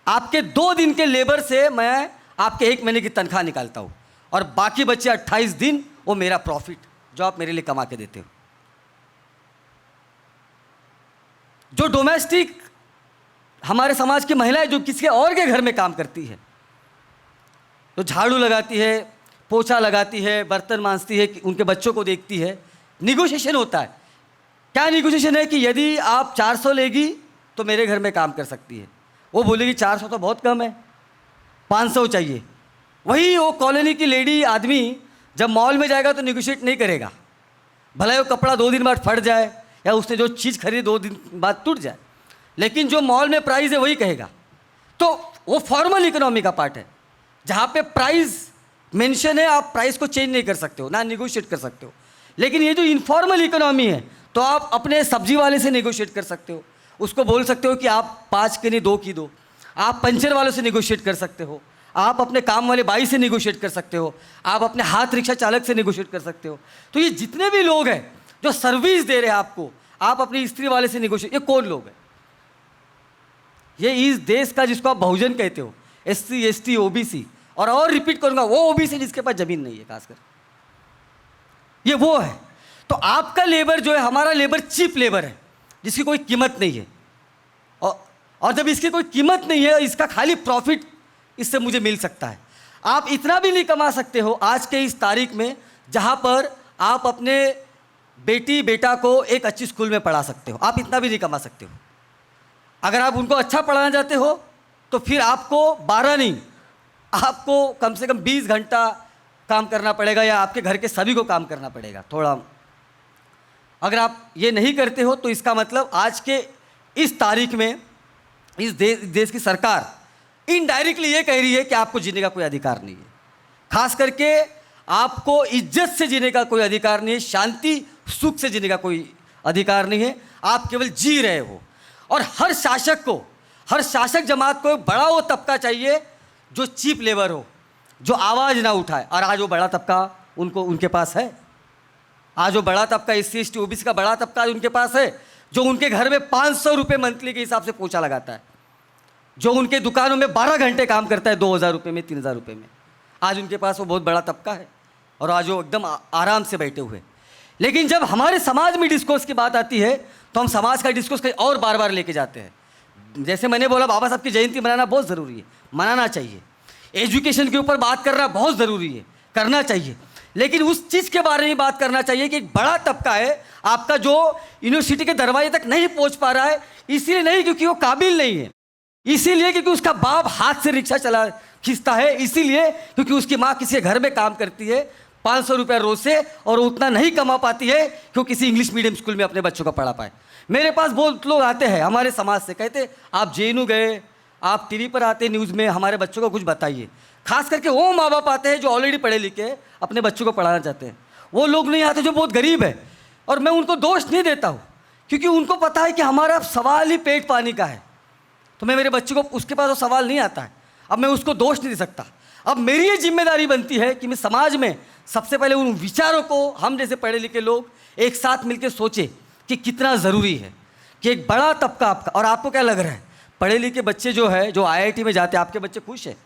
आपके 2 दिन के लेबर से मैं आपके 1 महीने की तनख्वाह निकालता हूँ, और बाकी बचे 28 दिन वो मेरा प्रॉफिट जो आप मेरे लिए कमा के देते हो। जो डोमेस्टिक हमारे समाज की महिलाएं जो किसी और के घर में काम करती है, तो झाड़ू लगाती है, पोछा लगाती है, बर्तन मांजती है, उनके बच्चों को देखती है, निगोशिएशन होता है। क्या निगोशिएशन है कि यदि आप 400 लेगी तो मेरे घर में काम कर सकती है। वो बोलेगी 400 तो बहुत कम है, 500 चाहिए। वही वो कॉलोनी की लेडी आदमी जब मॉल में जाएगा तो निगोशिएट नहीं करेगा, भले वो कपड़ा 2 दिन बाद फट जाए या उसने जो चीज़ खरीदी 2 दिन बाद टूट जाए, लेकिन जो मॉल में प्राइस है वही कहेगा। तो वो फॉर्मल इकोनॉमी का पार्ट है, जहाँ पे प्राइस मेंशन है, आप प्राइस को चेंज नहीं कर सकते हो, ना निगोशिएट कर सकते हो। लेकिन ये जो इनफॉर्मल इकोनॉमी है, तो आप अपने सब्जी वाले से निगोशिएट कर सकते हो, उसको बोल सकते हो कि आप 5 के नहीं 2 की दो। आप पंचर वालों से निगोशिएट कर सकते हो, आप अपने काम वाले बाई से निगोशिएट कर सकते हो, आप अपने हाथ रिक्शा चालक से निगोशिएट कर सकते हो। तो ये जितने भी लोग हैं जो सर्विस दे रहे हैं आपको, आप अपनी स्त्री वाले से निगोशिएट, ये कौन लोग हैं? ये इस देश का जिसको आप बहुजन कहते हो, SC ST OBC, और रिपीट करूंगा, वो ओबीसी जिसके पास जमीन नहीं है, खासकर ये वो है। तो आपका लेबर जो है, हमारा लेबर चीप लेबर है, जिसकी कोई कीमत नहीं है। और जब इसकी कोई कीमत नहीं है, इसका खाली प्रॉफिट इससे मुझे मिल सकता है। आप इतना भी नहीं कमा सकते हो आज के इस तारीख में, जहां पर आप अपने बेटी बेटा को एक अच्छी स्कूल में पढ़ा सकते हो। आप इतना भी नहीं कमा सकते हो। अगर आप उनको अच्छा पढ़ाना चाहते हो तो फिर आपको 12 नहीं, आपको कम से कम 20 घंटा काम करना पड़ेगा, या आपके घर के सभी को काम करना पड़ेगा थोड़ा। अगर आप ये नहीं करते हो तो इसका मतलब आज के इस तारीख में इस देश की सरकार इनडायरेक्टली ये कह रही है कि आपको जीने का कोई अधिकार नहीं है। खास करके आपको इज्जत से जीने का कोई अधिकार नहीं है, शांति सुख से जीने का कोई अधिकार नहीं है। आप केवल जी रहे हो। और हर शासक जमात को बड़ा वो तबका चाहिए जो चीप लेबर हो, जो आवाज़ ना उठाए। और आज वो बड़ा तबका उनके पास है। आज वो बड़ा तबका SC ST OBC का बड़ा तबका उनके पास है, जो उनके घर में 500 रुपये मंथली के हिसाब से पोछा लगाता है, जो उनके दुकानों में 12 घंटे काम करता है 2000 रुपये में, 3000 रुपये में। आज उनके पास वो बहुत बड़ा तबका है और आज वो एकदम आराम से बैठे हुए। लेकिन जब हमारे समाज में डिस्कोर्स की बात आती है तो हम समाज का डिस्कोर्स कहीं और बार बार लेके जाते हैं। जैसे मैंने बोला, बाबा साहब की जयंती मनाना बहुत ज़रूरी है, मनाना चाहिए। एजुकेशन के ऊपर बात करना बहुत ज़रूरी है, करना चाहिए। लेकिन उस चीज़ के बारे में बात करना चाहिए कि एक बड़ा तबका है आपका जो यूनिवर्सिटी के दरवाजे तक नहीं पहुंच पा रहा है, इसीलिए नहीं क्योंकि वो काबिल नहीं है, इसीलिए क्योंकि उसका बाप हाथ से रिक्शा खींचता है, इसीलिए क्योंकि उसकी माँ किसी घर में काम करती है 500 रुपये रोज से, और उतना नहीं कमा पाती है कि वो किसी इंग्लिश मीडियम स्कूल में अपने बच्चों को पढ़ा पाए। मेरे पास बहुत लोग आते हैं हमारे समाज से, कहते आप JNU गए, आप टीवी पर आते न्यूज़ में, हमारे बच्चों को कुछ बताइए। खास करके वो माँ बाप आते हैं जो ऑलरेडी पढ़े लिखे अपने बच्चों को पढ़ाना चाहते हैं। वो लोग नहीं आते जो बहुत गरीब है, और मैं उनको दोष नहीं देता हूँ क्योंकि उनको पता है कि हमारा सवाल ही पेट पानी का है। तो मैं मेरे बच्चे को, उसके पास वो सवाल नहीं आता है, अब मैं उसको दोष नहीं दे सकता। अब मेरी ये जिम्मेदारी बनती है कि मैं समाज में सबसे पहले उन विचारों को हम जैसे पढ़े लिखे लोग एक साथ मिलकर सोचे कि कितना ज़रूरी है कि एक बड़ा तबका आपका। और आपको क्या लग रहा है, पढ़े लिखे बच्चे जो है, जो IIT में जाते हैं आपके बच्चे खुश हैं,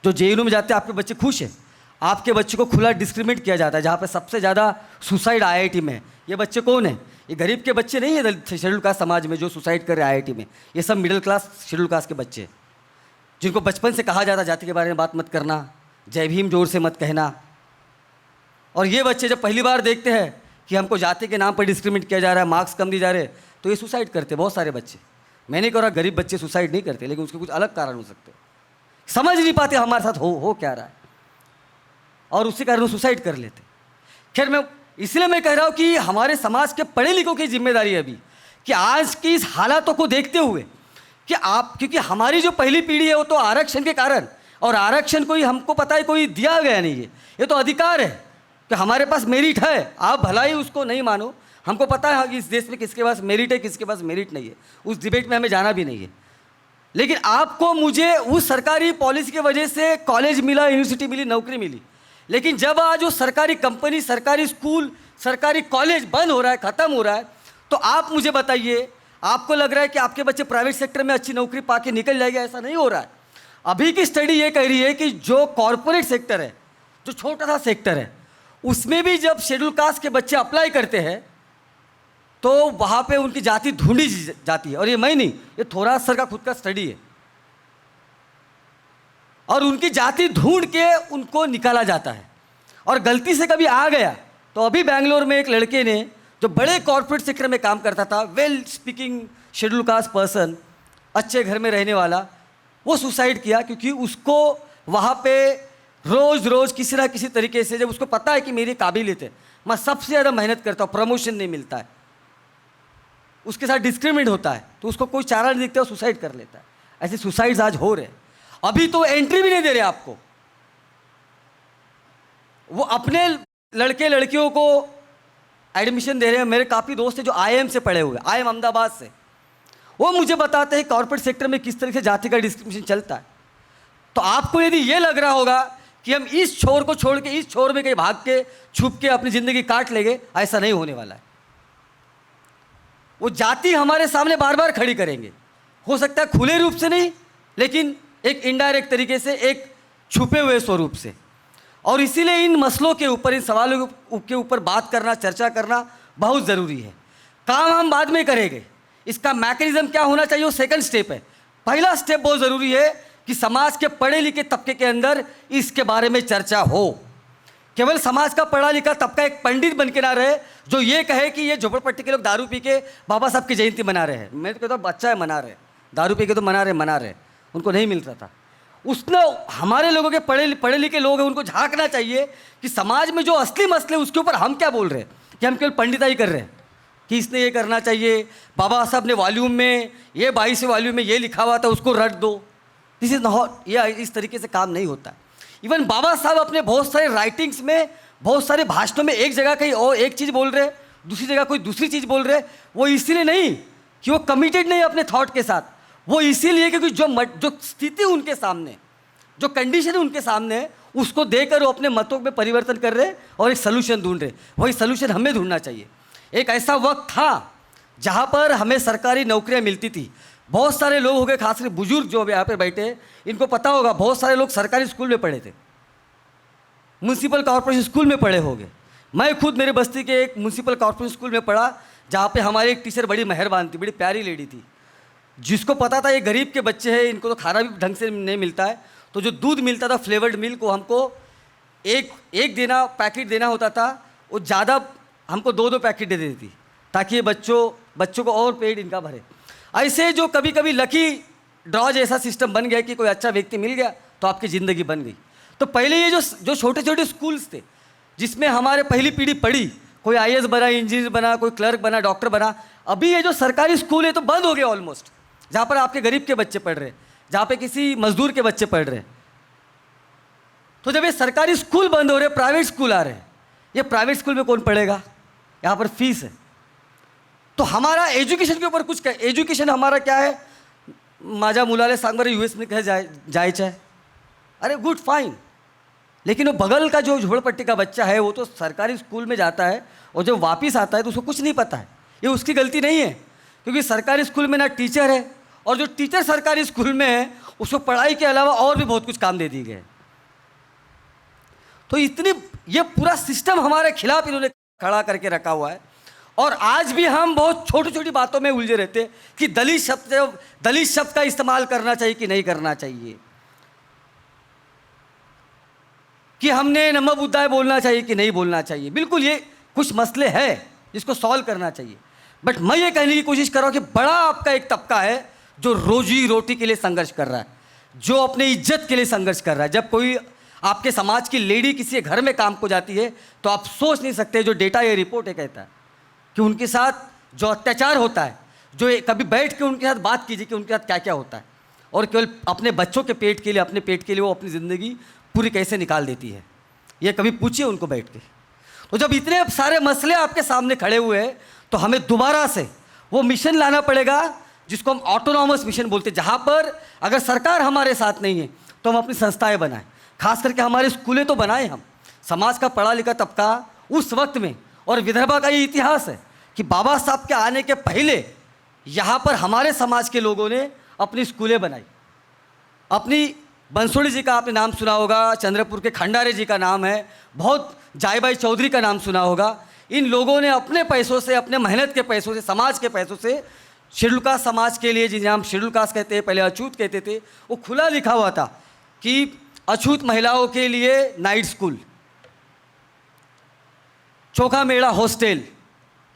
जो JNU में जाते हैं आपके बच्चे खुश हैं। आपके बच्चे को खुला डिस्क्रिमिनेट किया जाता है, जहाँ पर सबसे ज़्यादा सुसाइड IIT में। ये बच्चे कौन है? ये गरीब के बच्चे नहीं है शेड्यूल कास्ट समाज में जो सुसाइड कर रहे IIT में। ये सब मिडिल क्लास शेड्यूल कास्ट के बच्चे, जिनको बचपन से कहा जाता जाति के बारे में बात मत करना, जय भीम जोर से मत कहना। और ये बच्चे जब पहली बार देखते हैं कि हमको जाति के नाम पर डिस्क्रिमिनेट किया जा रहा है, मार्क्स कम दिए जा रहे हैं, तो ये सुसाइड करते बहुत सारे बच्चे। मैंने कहा गरीब बच्चे सुसाइड नहीं करते, लेकिन उसके कुछ अलग कारण हो सकते, समझ नहीं पाते हमारे साथ हो क्या रहा है, और उसी कारण सुसाइड कर लेते। खैर, इसलिए मैं कह रहा हूँ कि हमारे समाज के पढ़े लिखों की जिम्मेदारी है अभी कि आज की इस हालातों को देखते हुए कि क्योंकि हमारी जो पहली पीढ़ी है वो तो आरक्षण के कारण, और आरक्षण कोई हमको पता है कोई दिया गया नहीं है, ये तो अधिकार है कि हमारे पास मेरिट है। आप भला ही उसको नहीं मानो, हमको पता है कि इस देश में किसके पास मेरिट है, किसके पास मेरिट नहीं है, उस डिबेट में हमें जाना भी नहीं है। लेकिन आपको मुझे उस सरकारी पॉलिसी की वजह से कॉलेज मिला, यूनिवर्सिटी मिली, नौकरी मिली, लेकिन जब आज वो सरकारी कंपनी, सरकारी स्कूल, सरकारी कॉलेज बंद हो रहा है, ख़त्म हो रहा है, तो आप मुझे बताइए, आपको लग रहा है कि आपके बच्चे प्राइवेट सेक्टर में अच्छी नौकरी पाके निकल जाएंगे? ऐसा नहीं हो रहा है। अभी की स्टडी ये कह रही है कि जो कॉरपोरेट सेक्टर है, जो छोटा सा सेक्टर है, उसमें भी जब शेड्यूल कास्ट के बच्चे अप्लाई करते हैं तो वहाँ पे उनकी जाति ढूंढी जाती है। और ये मैं नहीं, ये थोड़ा सर का खुद का स्टडी है, और उनकी जाति ढूंढ के उनको निकाला जाता है। और गलती से कभी आ गया तो अभी बेंगलोर में एक लड़के ने, जो बड़े कॉर्पोरेट सेक्टर में काम करता था, well speaking schedule caste person, अच्छे घर में रहने वाला, वो सुसाइड किया क्योंकि उसको वहाँ पे रोज़ रोज़ किसी ना किसी तरीके से, जब उसको पता है कि मेरी काबिलियत है, मैं सबसे ज़्यादा मेहनत करता हूँ, प्रमोशन नहीं मिलता है, उसके साथ डिस्क्रिमिनेट होता है, तो उसको कोई चारा नहीं दिखता, सुसाइड कर लेता है। ऐसे सुसाइड्स आज हो रहे हैं। अभी तो एंट्री भी नहीं दे रहे आपको, वो अपने लड़के लड़कियों को एडमिशन दे रहे हैं। मेरे काफ़ी दोस्त हैं जो IIM से पढ़े हुए, IIM अहमदाबाद से, वो मुझे बताते हैं कॉर्पोरेट सेक्टर में किस तरह से जाति का डिस्क्रिमिनेशन चलता है। तो आपको यदि ये लग रहा होगा कि हम इस छोर को छोड़ के इस छोर में कहीं भाग के छुप के अपनी ज़िंदगी काट लेंगे, ऐसा नहीं होने वाला है। वो जाति हमारे सामने बार बार खड़ी करेंगे, हो सकता है खुले रूप से नहीं, लेकिन एक इनडायरेक्ट तरीके से, एक छुपे हुए स्वरूप से। और इसीलिए इन मसलों के ऊपर, इन सवालों के ऊपर बात करना, चर्चा करना बहुत ज़रूरी है। काम हम बाद में करेंगे, इसका मैकेनिज्म क्या होना चाहिए वो सेकंड स्टेप है। पहला स्टेप बहुत ज़रूरी है कि समाज के पढ़े लिखे तबके के अंदर इसके बारे में चर्चा हो। केवल समाज का पढ़ा लिखा तबका एक पंडित बन के ना रहे जो ये कहे कि ये झोपड़पट्टी के लोग दारू पी के बाबा साहब की जयंती मना रहे हैं। मैं तो कहता हूँ बच्चा है, मना रहे, दारू पी के तो मना रहे, उनको नहीं मिल रहा था। उसने हमारे लोगों के पढ़े लिखे लोग हैं, उनको झांकना चाहिए कि समाज में जो असली मसले उसके ऊपर हम क्या बोल रहे हैं, कि हम केवल पंडिताई कर रहे हैं कि इसने ये करना चाहिए, बाबा साहब ने वॉल्यूम में ये 22वें वॉल्यूम में ये लिखा हुआ था, उसको रट दो। दिस इज़ नॉट, ये इस तरीके से काम नहीं होता। इवन बाबा साहब अपने बहुत सारे राइटिंग्स में, बहुत सारे भाषणों में एक जगह कहीं और एक चीज़ बोल रहे, दूसरी जगह कोई दूसरी चीज़ बोल रहे। वो इसीलिए नहीं कि वो कमिटेड नहीं अपने थॉट के साथ, वो इसीलिए क्योंकि जो स्थिति उनके सामने, जो कंडीशन उनके सामने, उसको देकर वो अपने मतों में परिवर्तन कर रहे और एक सोल्यूशन ढूंढ रहे। वही सोल्यूशन हमें ढूंढना चाहिए। एक ऐसा वक्त था जहाँ पर हमें सरकारी नौकरियाँ मिलती थी। बहुत सारे लोग हो गए, खासकर बुजुर्ग जो यहाँ पे बैठे हैं, इनको पता होगा, बहुत सारे लोग सरकारी स्कूल में पढ़े थे, म्यूनसिपल कॉर्पोरेशन स्कूल में पढ़े होंगे। मैं खुद मेरे बस्ती के एक म्यूनसिपल कॉर्पोरेशन स्कूल में पढ़ा, जहाँ पे हमारी एक टीचर बड़ी मेहरबान थी, बड़ी प्यारी लेडी थी, जिसको पता था ये गरीब के बच्चे हैं, इनको तो खाना भी ढंग से नहीं मिलता है, तो जो दूध मिलता था फ्लेवर्ड मिल्क, वो हमको एक देना पैकेट देना होता था, वो ज़्यादा हमको 2-2 पैकेट दे देती थी, ताकि ये बच्चों को और पेट इनका भरे। ऐसे जो कभी कभी लकी ड्रॉ जैसा सिस्टम बन गया कि कोई अच्छा व्यक्ति मिल गया तो आपकी ज़िंदगी बन गई। तो पहले ये जो छोटे छोटे स्कूल्स थे, जिसमें हमारे पहली पीढ़ी पढ़ी, कोई आईएएस बना, इंजीनियर बना, कोई क्लर्क बना, डॉक्टर बना। अभी ये जो सरकारी स्कूल है तो बंद हो गया ऑलमोस्ट, जहाँ पर आपके गरीब के बच्चे पढ़ रहे, जहाँ पे किसी मजदूर के बच्चे पढ़ रहे। तो जब ये सरकारी स्कूल बंद हो रहे, प्राइवेट स्कूल आ रहे हैं, ये प्राइवेट स्कूल में कौन पढ़ेगा? यहाँ पर फीस है। तो हमारा एजुकेशन के ऊपर कुछ, एजुकेशन हमारा क्या है? माझ्या मुलाले सांग बरं US में कहे जायचं है, अरे गुड फाइन, लेकिन वो बगल का जो झोपड़पट्टी का बच्चा है वो तो सरकारी स्कूल में जाता है और जब वापस आता है तो उसको कुछ नहीं पता है। ये उसकी गलती नहीं है, क्योंकि सरकारी स्कूल में ना टीचर है, और जो टीचर सरकारी स्कूल में है उसको पढ़ाई के अलावा और भी बहुत कुछ काम दे दिए गए। तो ये पूरा सिस्टम हमारे खिलाफ इन्होंने खड़ा करके रखा हुआ है। और आज भी हम बहुत छोटी छोटी बातों में उलझे रहते कि दलित शब्द का इस्तेमाल करना चाहिए कि नहीं करना चाहिए, कि हमने नमो बुद्धाय बोलना चाहिए कि नहीं बोलना चाहिए। बिल्कुल ये कुछ मसले हैं जिसको सॉल्व करना चाहिए, बट मैं ये कहने की कोशिश कर रहा हूँ कि बड़ा आपका एक तबका है जो रोजी रोटी के लिए संघर्ष कर रहा है, जो अपने इज्जत के लिए संघर्ष कर रहा है। जब कोई आपके समाज की लेडी किसी के घर में काम को जाती है तो आप सोच नहीं सकते, जो डेटा ये रिपोर्ट है कहता है कि उनके साथ जो अत्याचार होता है, जो कभी बैठ के उनके साथ बात कीजिए कि उनके साथ क्या क्या होता है, और केवल अपने बच्चों के पेट के लिए, अपने पेट के लिए वो अपनी ज़िंदगी पूरी कैसे निकाल देती है, ये कभी पूछिए उनको बैठ के। तो जब इतने सारे मसले आपके सामने खड़े हुए हैं तो हमें दोबारा से वो मिशन लाना पड़ेगा जिसको हम ऑटोनॉमस मिशन बोलते हैं, जहाँ पर अगर सरकार हमारे साथ नहीं है तो हम अपनी संस्थाएं बनाएं। खास करके हमारे स्कूलें तो बनाएं हम। समाज का पढ़ा लिखा तबका उस वक्त में, और विदर्भा का ये इतिहास है कि बाबा साहब के आने के पहले यहाँ पर हमारे समाज के लोगों ने अपनी स्कूलें बनाई। अपनी बंसोड़ी जी का आपने नाम सुना होगा, चंद्रपुर के खंडारे जी का नाम है, बहुत जायबाई चौधरी का नाम सुना होगा। इन लोगों ने अपने पैसों से, अपने मेहनत के पैसों से, समाज के पैसों से शेड्यूल कास्ट समाज के लिए, जिन्हें हम शेड्यूल कास्ट कहते हैं, पहले अछूत कहते थे, वो खुला लिखा हुआ था कि अछूत महिलाओं के लिए नाइट स्कूल, चोखा मेड़ा हॉस्टल,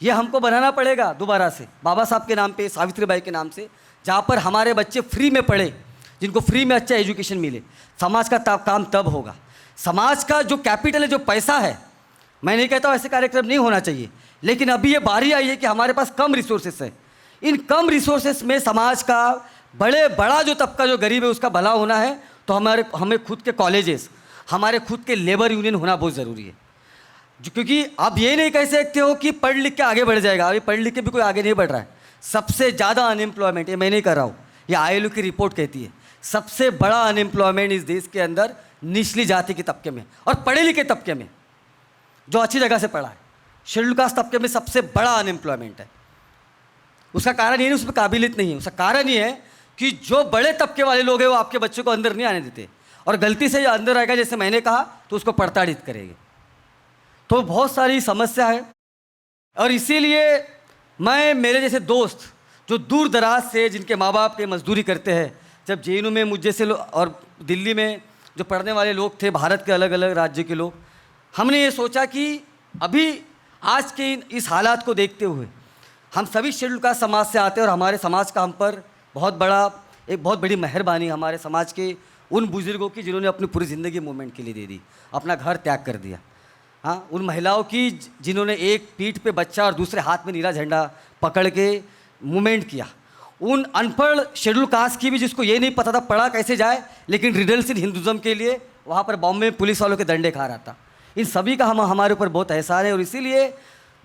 ये हमको बनाना पड़ेगा दोबारा से बाबा साहब के नाम पे, सावित्रीबाई के नाम से, जहाँ पर हमारे बच्चे फ्री में पढ़े, जिनको फ्री में अच्छा एजुकेशन मिले। समाज का काम तब होगा। समाज का जो कैपिटल है, जो पैसा है, मैं नहीं कहता हूँ ऐसे कार्यक्रम नहीं होना चाहिए, लेकिन अभी ये बारी आई है कि हमारे पास कम रिसोर्सेस है। इन कम रिसोर्सेस में समाज का बड़ा जो तबका जो गरीब है उसका भला होना है, तो हमें खुद के कॉलेजेस, हमारे खुद के लेबर यूनियन होना बहुत ज़रूरी है। क्योंकि आप ये नहीं कह सकते हो कि पढ़ लिख के आगे बढ़ जाएगा। अभी पढ़ लिख के भी कोई आगे नहीं बढ़ रहा है। सबसे ज़्यादा अनएम्प्लॉयमेंट, ये मैं नहीं कर रहा हूँ, ये ILO की रिपोर्ट कहती है, सबसे बड़ा अनएम्प्लॉयमेंट इस देश के अंदर निचली जाति के तबके में और पढ़े लिखे तबके में, जो अच्छी जगह से पढ़ा है। शेड्यूल कास्ट तबके में सबसे बड़ा अनएम्प्लॉयमेंट है। उसका कारण ये नहीं उसमें काबिलियत नहीं है, उसका कारण ये है कि जो बड़े तबके वाले लोग हैं वो आपके बच्चों को अंदर नहीं आने देते, और गलती से अंदर आएगा, जैसे मैंने कहा, तो उसको प्रताड़ित करेंगे। तो बहुत सारी समस्या है, और इसीलिए मैं, मेरे जैसे दोस्त जो दूर दराज से, जिनके माँ बाप के मजदूरी करते हैं, जब JNU में मुझ जैसे और दिल्ली में जो पढ़ने वाले लोग थे, भारत के अलग अलग राज्य के लोग, हमने ये सोचा कि अभी आज के इस हालात को देखते हुए हम सभी शेड्यूल कास्ट समाज से आते हैं, और हमारे समाज का हम पर बहुत बड़ी मेहरबानी हमारे समाज के उन बुजुर्गों की जिन्होंने अपनी पूरी ज़िंदगी मूवमेंट के लिए दे दी, अपना घर त्याग कर दिया। हाँ, उन महिलाओं की जिन्होंने एक पीठ पे बच्चा और दूसरे हाथ में नीला झंडा पकड़ के मूवमेंट किया। उन अनपढ़ शेड्यूल कास्ट की भी, जिसको ये नहीं पता था पढ़ा कैसे जाए, लेकिन रिडल्स इन हिंदुज़म के लिए वहाँ पर बॉम्बे में पुलिस वालों के डंडे खा रहा था। इन सभी का हमारे ऊपर बहुत एहसान है और इसीलिए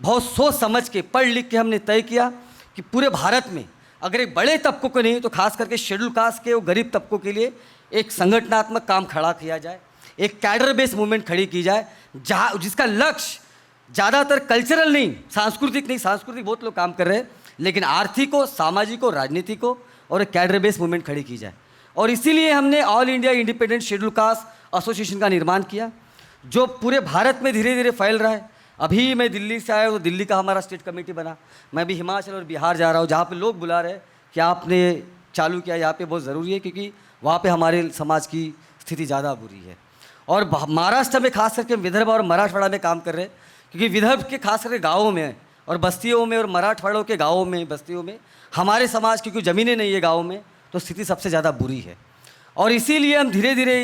बहुत सोच समझ के पढ़ लिख के हमने तय किया कि पूरे भारत में अगर एक बड़े तबकों को नहीं तो खास करके शेड्यूल कास्ट के और गरीब तबकों के लिए एक संगठनात्मक काम खड़ा किया जाए, एक कैडर बेस्ड मूवमेंट खड़ी की जाए, जहाँ जिसका लक्ष्य ज़्यादातर कल्चरल नहीं, सांस्कृतिक बहुत लोग काम कर रहे हैं, लेकिन आर्थिक हो, सामाजिक हो, राजनीतिक हो, और एक कैडर बेस्ड मूवमेंट खड़ी की जाए। और इसीलिए हमने all India independent schedule caste association का निर्माण किया, जो पूरे भारत में धीरे धीरे फैल रहा है। अभी मैं दिल्ली से आया हूँ, तो दिल्ली का हमारा स्टेट कमेटी बना। मैं भी हिमाचल और बिहार जा रहा हूँ, जहाँ पे लोग बुला रहे हैं कि आपने चालू किया, यहाँ पे बहुत ज़रूरी है, क्योंकि वहाँ पे हमारे समाज की स्थिति ज़्यादा बुरी है। और महाराष्ट्र में खास करके विदर्भ और मराठवाड़ा में काम कर रहे हैं, क्योंकि विदर्भ के खास करके गाँवों में और बस्तियों में और मराठवाड़ों के गाँवों में बस्तियों में हमारे समाज की क्योंकि ज़मीनें नहीं है गाँव में, तो स्थिति सबसे ज़्यादा बुरी है। और इसीलिए हम धीरे धीरे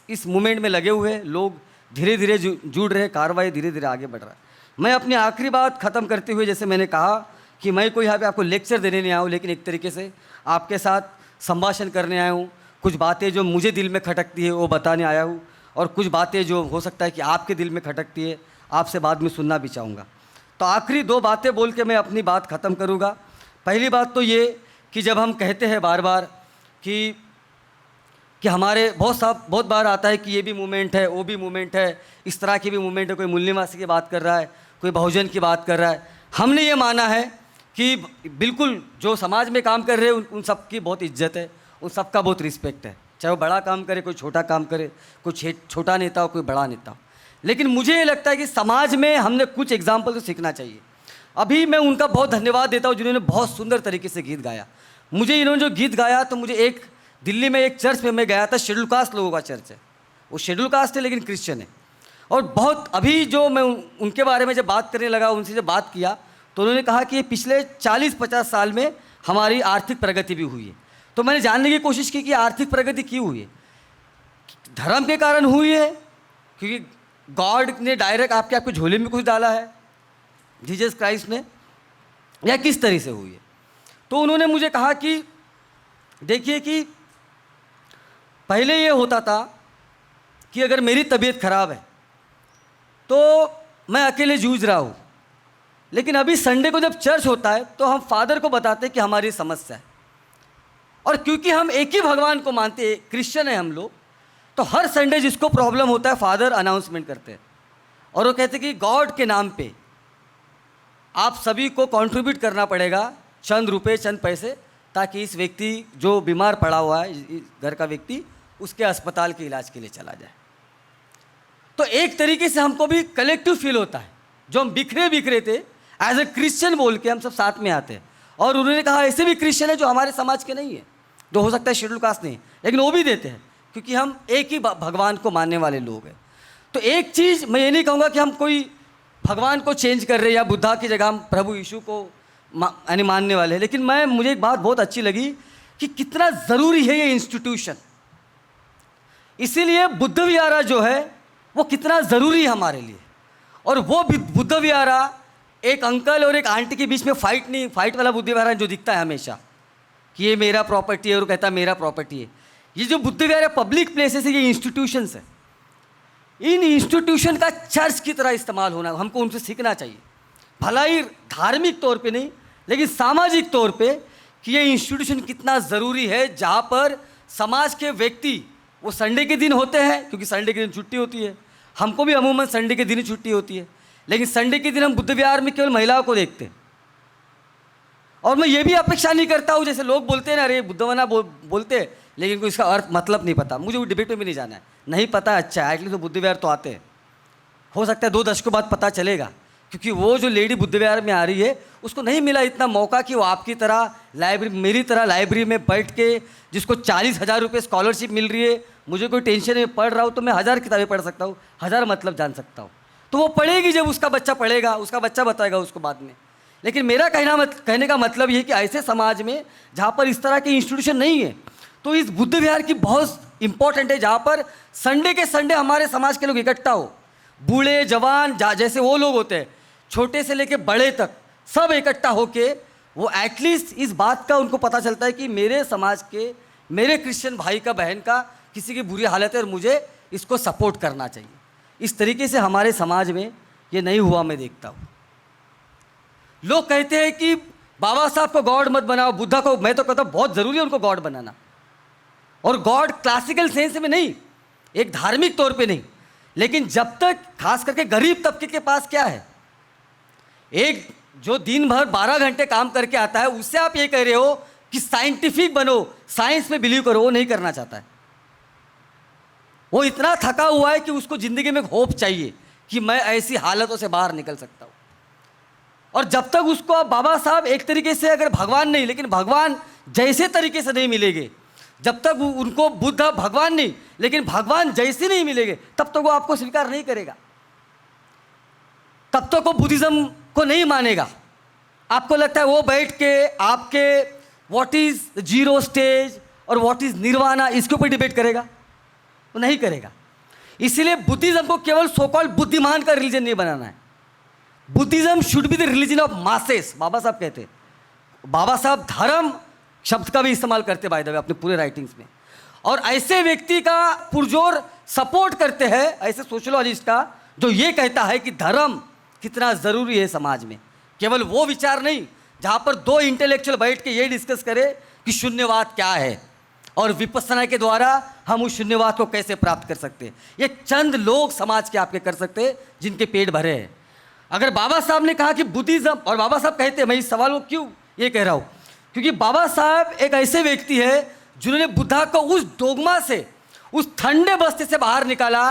इस मूवमेंट में लगे हुए हैं, लोग धीरे धीरे जुड़ रहे, कार्रवाई धीरे धीरे आगे बढ़ रहा है। मैं अपनी आखिरी बात ख़त्म करते हुए, जैसे मैंने कहा कि मैं कोई यहाँ पे आपको लेक्चर देने नहीं आया हूँ, लेकिन एक तरीके से आपके साथ संभाषण करने आया हूँ। कुछ बातें जो मुझे दिल में खटकती है वो बताने आया हूँ, और कुछ बातें जो हो सकता है कि आपके दिल में खटकती है, आपसे बाद में सुनना भी चाहूँगा। तो आखिरी 2 बातें बोल के मैं अपनी बात ख़त्म करूँगा। पहली बात तो ये कि जब हम कहते हैं बार बार कि हमारे बहुत बार आता है कि ये भी मूवमेंट है, वो भी मूवमेंट है, इस तरह की भी मूवमेंट है, कोई मूल निवासी की बात कर रहा है, कोई बहुजन की बात कर रहा है। हमने ये माना है कि बिल्कुल जो समाज में काम कर रहे हैं उन सब की बहुत इज्जत है, उन सब का बहुत रिस्पेक्ट है, चाहे वो बड़ा काम करे, कोई छोटा काम करे, कोई छोटा नेता हो, कोई बड़ा नेता हो। लेकिन मुझे ये लगता है कि समाज में हमने कुछ एग्जाम्पल तो सीखना चाहिए। अभी मैं उनका बहुत धन्यवाद देता हूँ जिन्होंने बहुत सुंदर तरीके से गीत गाया। मुझे इन्होंने जो गीत गाया, तो मुझे दिल्ली में एक चर्च में मैं गया था, शेड्यूल कास्ट लोगों का चर्च है, वो शेड्यूल कास्ट है लेकिन क्रिश्चियन है। और बहुत अभी जो मैं उनके बारे में जब बात करने लगा, उनसे जब बात किया, तो उन्होंने कहा कि पिछले 40-50 साल में हमारी आर्थिक प्रगति भी हुई है। तो मैंने जानने की कोशिश की कि आर्थिक प्रगति क्यों हुई है। धर्म के कारण हुई है, क्योंकि गॉड ने डायरेक्ट आपके झोले में कुछ डाला है, जीसस क्राइस्ट ने, या किस तरह से हुई है। तो उन्होंने मुझे कहा कि देखिए कि पहले ये होता था कि अगर मेरी तबीयत खराब है तो मैं अकेले जूझ रहा हूँ, लेकिन अभी संडे को जब चर्च होता है तो हम फादर को बताते हैं कि हमारी समस्या है। और क्योंकि हम एक ही भगवान को मानते हैं, क्रिश्चियन है हम लोग, तो हर संडे जिसको प्रॉब्लम होता है फादर अनाउंसमेंट करते हैं, और वो कहते हैं कि गॉड के नाम पे आप सभी को कंट्रीब्यूट करना पड़ेगा, चंद रुपए, चंद पैसे, ताकि इस व्यक्ति जो बीमार पड़ा हुआ है, इस घर का व्यक्ति, उसके अस्पताल के इलाज के लिए चला जाए। तो एक तरीके से हमको भी कलेक्टिव फील होता है, जो हम बिखरे थे, एज ए क्रिश्चियन बोल के हम सब साथ में आते हैं। और उन्होंने कहा ऐसे भी क्रिश्चियन है जो हमारे समाज के नहीं है, जो हो सकता है शेड्यूल कास्ट नहीं, लेकिन वो भी देते हैं, क्योंकि हम एक ही भगवान को मानने वाले लोग हैं। तो एक चीज़ मैं ये नहीं कहूँगा कि हम कोई भगवान को चेंज कर रहे हैं या बुद्धा की जगह हम प्रभु यीशु को यानी मानने वाले हैं, लेकिन मुझे एक बात बहुत अच्छी लगी कि कितना ज़रूरी है ये इंस्टीट्यूशन। इसीलिए बुद्ध विहारा जो है वो कितना ज़रूरी है हमारे लिए। और वो बुद्ध विहारा एक अंकल और एक आंटी के बीच में फाइट वाला बुद्ध विहारा जो दिखता है हमेशा कि ये मेरा प्रॉपर्टी है और कहता है मेरा प्रॉपर्टी है। ये जो बुद्ध विहार पब्लिक प्लेसेस है, ये इंस्टीट्यूशंस है, इन इंस्टीट्यूशन का चर्च की तरह इस्तेमाल होना हमको उनसे सीखना चाहिए। भला ही धार्मिक तौर पे नहीं, लेकिन सामाजिक तौर पे कि ये इंस्टीट्यूशन कितना ज़रूरी है, जहाँ पर समाज के व्यक्ति, वो संडे के दिन होते हैं क्योंकि संडे के दिन छुट्टी होती है, हमको भी अमूमन संडे के दिन ही छुट्टी होती है, लेकिन संडे के दिन हम बुद्ध विहार में केवल महिलाओं को देखते हैं। और मैं ये भी अपेक्षा नहीं करता हूँ, जैसे लोग बोलते हैं ना, अरे बुद्धवना बोलते हैं लेकिन कोई इसका अर्थ मतलब नहीं पता, मुझे वो डिबेट में भी नहीं जाना है, नहीं पता अच्छा है, एटलीस्ट तो बुद्ध विहार तो आते हैं, हो सकता है 2 दशकों बाद पता चलेगा, क्योंकि वो जो लेडी बुद्ध विहार में आ रही है उसको नहीं मिला इतना मौका कि वो आपकी तरह मेरी तरह लाइब्रेरी में बैठ के, जिसको 40,000 रुपये स्कॉलरशिप मिल रही है, मुझे कोई टेंशन में पढ़ रहा हूँ तो मैं 1000 किताबें पढ़ सकता हूँ, 1000 मतलब जान सकता हूँ, तो वो पढ़ेगी, जब उसका बच्चा पढ़ेगा उसका बच्चा बताएगा उसको बाद में। लेकिन मेरा कहने का मतलब ये है कि ऐसे समाज में जहाँ पर इस तरह के इंस्टीट्यूशन नहीं है, तो इस बुद्ध विहार की बहुत इंपॉर्टेंट है, जहाँ पर संडे के संडे हमारे समाज के लोग इकट्ठा हो, बूढ़े जवान जैसे वो लोग होते हैं, छोटे से लेके बड़े तक सब इकट्ठा होके, वो एटलीस्ट इस बात का उनको पता चलता है कि मेरे समाज के, मेरे क्रिश्चियन भाई का, बहन का किसी की बुरी हालत है और मुझे इसको सपोर्ट करना चाहिए। इस तरीके से हमारे समाज में ये नहीं हुआ, मैं देखता हूँ। लोग कहते हैं कि बाबा साहब को गॉड मत बनाओ, बुद्धा को, मैं तो कहता हूँ बहुत ज़रूरी है उनको गॉड बनाना, और गॉड क्लासिकल सेंस में नहीं, एक धार्मिक तौर पे नहीं। लेकिन जब तक, खास करके गरीब तबके के पास क्या है, एक जो दिन भर 12 घंटे काम करके आता है, उससे आप ये कह रहे हो कि साइंटिफिक बनो, साइंस में बिलीव करो, वो नहीं करना चाहता है। वो इतना थका हुआ है कि उसको ज़िंदगी में होप चाहिए कि मैं ऐसी हालतों से बाहर निकल सकता हूँ। और जब तक उसको आप बाबा साहब एक तरीके से, अगर भगवान नहीं, लेकिन भगवान जैसे तरीके से नहीं मिलेंगे, जब तक उनको बुद्ध भगवान नहीं, लेकिन भगवान जैसे नहीं मिलेंगे, तब तक वो आपको स्वीकार नहीं करेगा, तब तक वो बुद्धिज़्म को नहीं मानेगा। आपको लगता है वो बैठ के आपके व्हाट इज़ जीरो स्टेज और व्हाट इज़ निर्वाणा, इसके ऊपर डिबेट करेगा? वो नहीं करेगा। इसीलिए बुद्धिज़्म को केवल सो कॉल्ड बुद्धिमान का रिलीजन नहीं बनाना है। Buddhism should be the religion of masses, Baba Saheb कहते। बाबा साहब धर्म शब्द का भी इस्तेमाल करते बाय द वे अपने पूरे राइटिंग्स में, और ऐसे व्यक्ति का पुरजोर सपोर्ट करते हैं, ऐसे सोशलॉजिस्ट का, जो ये कहता है कि धर्म कितना ज़रूरी है समाज में। केवल वो विचार नहीं जहाँ पर दो इंटेलेक्चुअल बैठ के ये डिस्कस करे कि शून्यवाद क्या है और विपස්සना के द्वारा हम उस शून्यवाद को कैसे प्राप्त कर सकते हैं। ये चंद लोग समाज के आपके कर सकते हैं जिनके पेट भरे हैं। अगर बाबा साहब ने कहा कि बुद्धिज़्म, और बाबा साहब कहते हैं, मैं इस सवाल को क्यों ये कह रहा हूँ, क्योंकि बाबा साहब एक ऐसे व्यक्ति है जिन्होंने बुद्धा को उस डोगमा से, उस ठंडे बस्ते से बाहर निकाला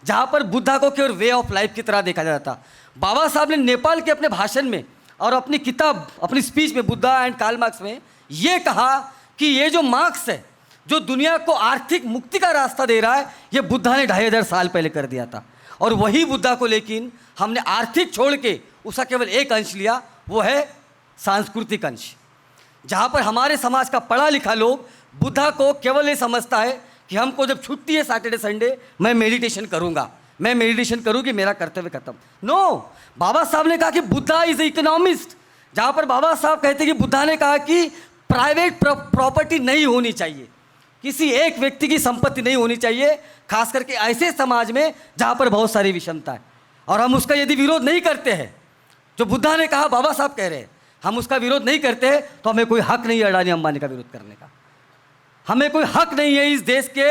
जहाँ पर बुद्धा को केवल वे ऑफ लाइफ की तरह देखा जाता। बाबा साहब ने नेपाल के अपने भाषण में और अपनी किताब, अपनी स्पीच में, बुद्धा एंड कार्ल मार्क्स में ये कहा कि ये जो मार्क्स है, जो दुनिया को आर्थिक मुक्ति का रास्ता दे रहा है, ये बुद्धा ने 2500 साल पहले कर दिया था। और वही बुद्धा को लेकिन हमने आर्थिक छोड़ के उसका केवल एक अंश लिया, वो है सांस्कृतिक अंश, जहाँ पर हमारे समाज का पढ़ा लिखा लोग बुद्धा को केवल ये समझता है कि हमको जब छुट्टी है सैटरडे संडे, मैं मेडिटेशन करूँगा, मैं मेडिटेशन करूँगी, मेरा कर्तव्य खत्म। नो, बाबा साहब ने कहा कि बुद्धा इज इकोनॉमिस्ट, जहाँ पर बाबा साहब कहते हैं कि बुद्धा ने कहा कि प्राइवेट प्रॉपर्टी नहीं होनी चाहिए, किसी एक व्यक्ति की संपत्ति नहीं होनी चाहिए, खास करके ऐसे समाज में जहाँ पर बहुत सारी विषमता है। और हम उसका यदि विरोध नहीं करते हैं, जो बुद्धा ने कहा बाबा साहब कह रहे हैं, हम उसका विरोध नहीं करते हैं, तो हमें कोई हक नहीं है अडानी अंबानी का विरोध करने का। हमें कोई हक नहीं है इस देश के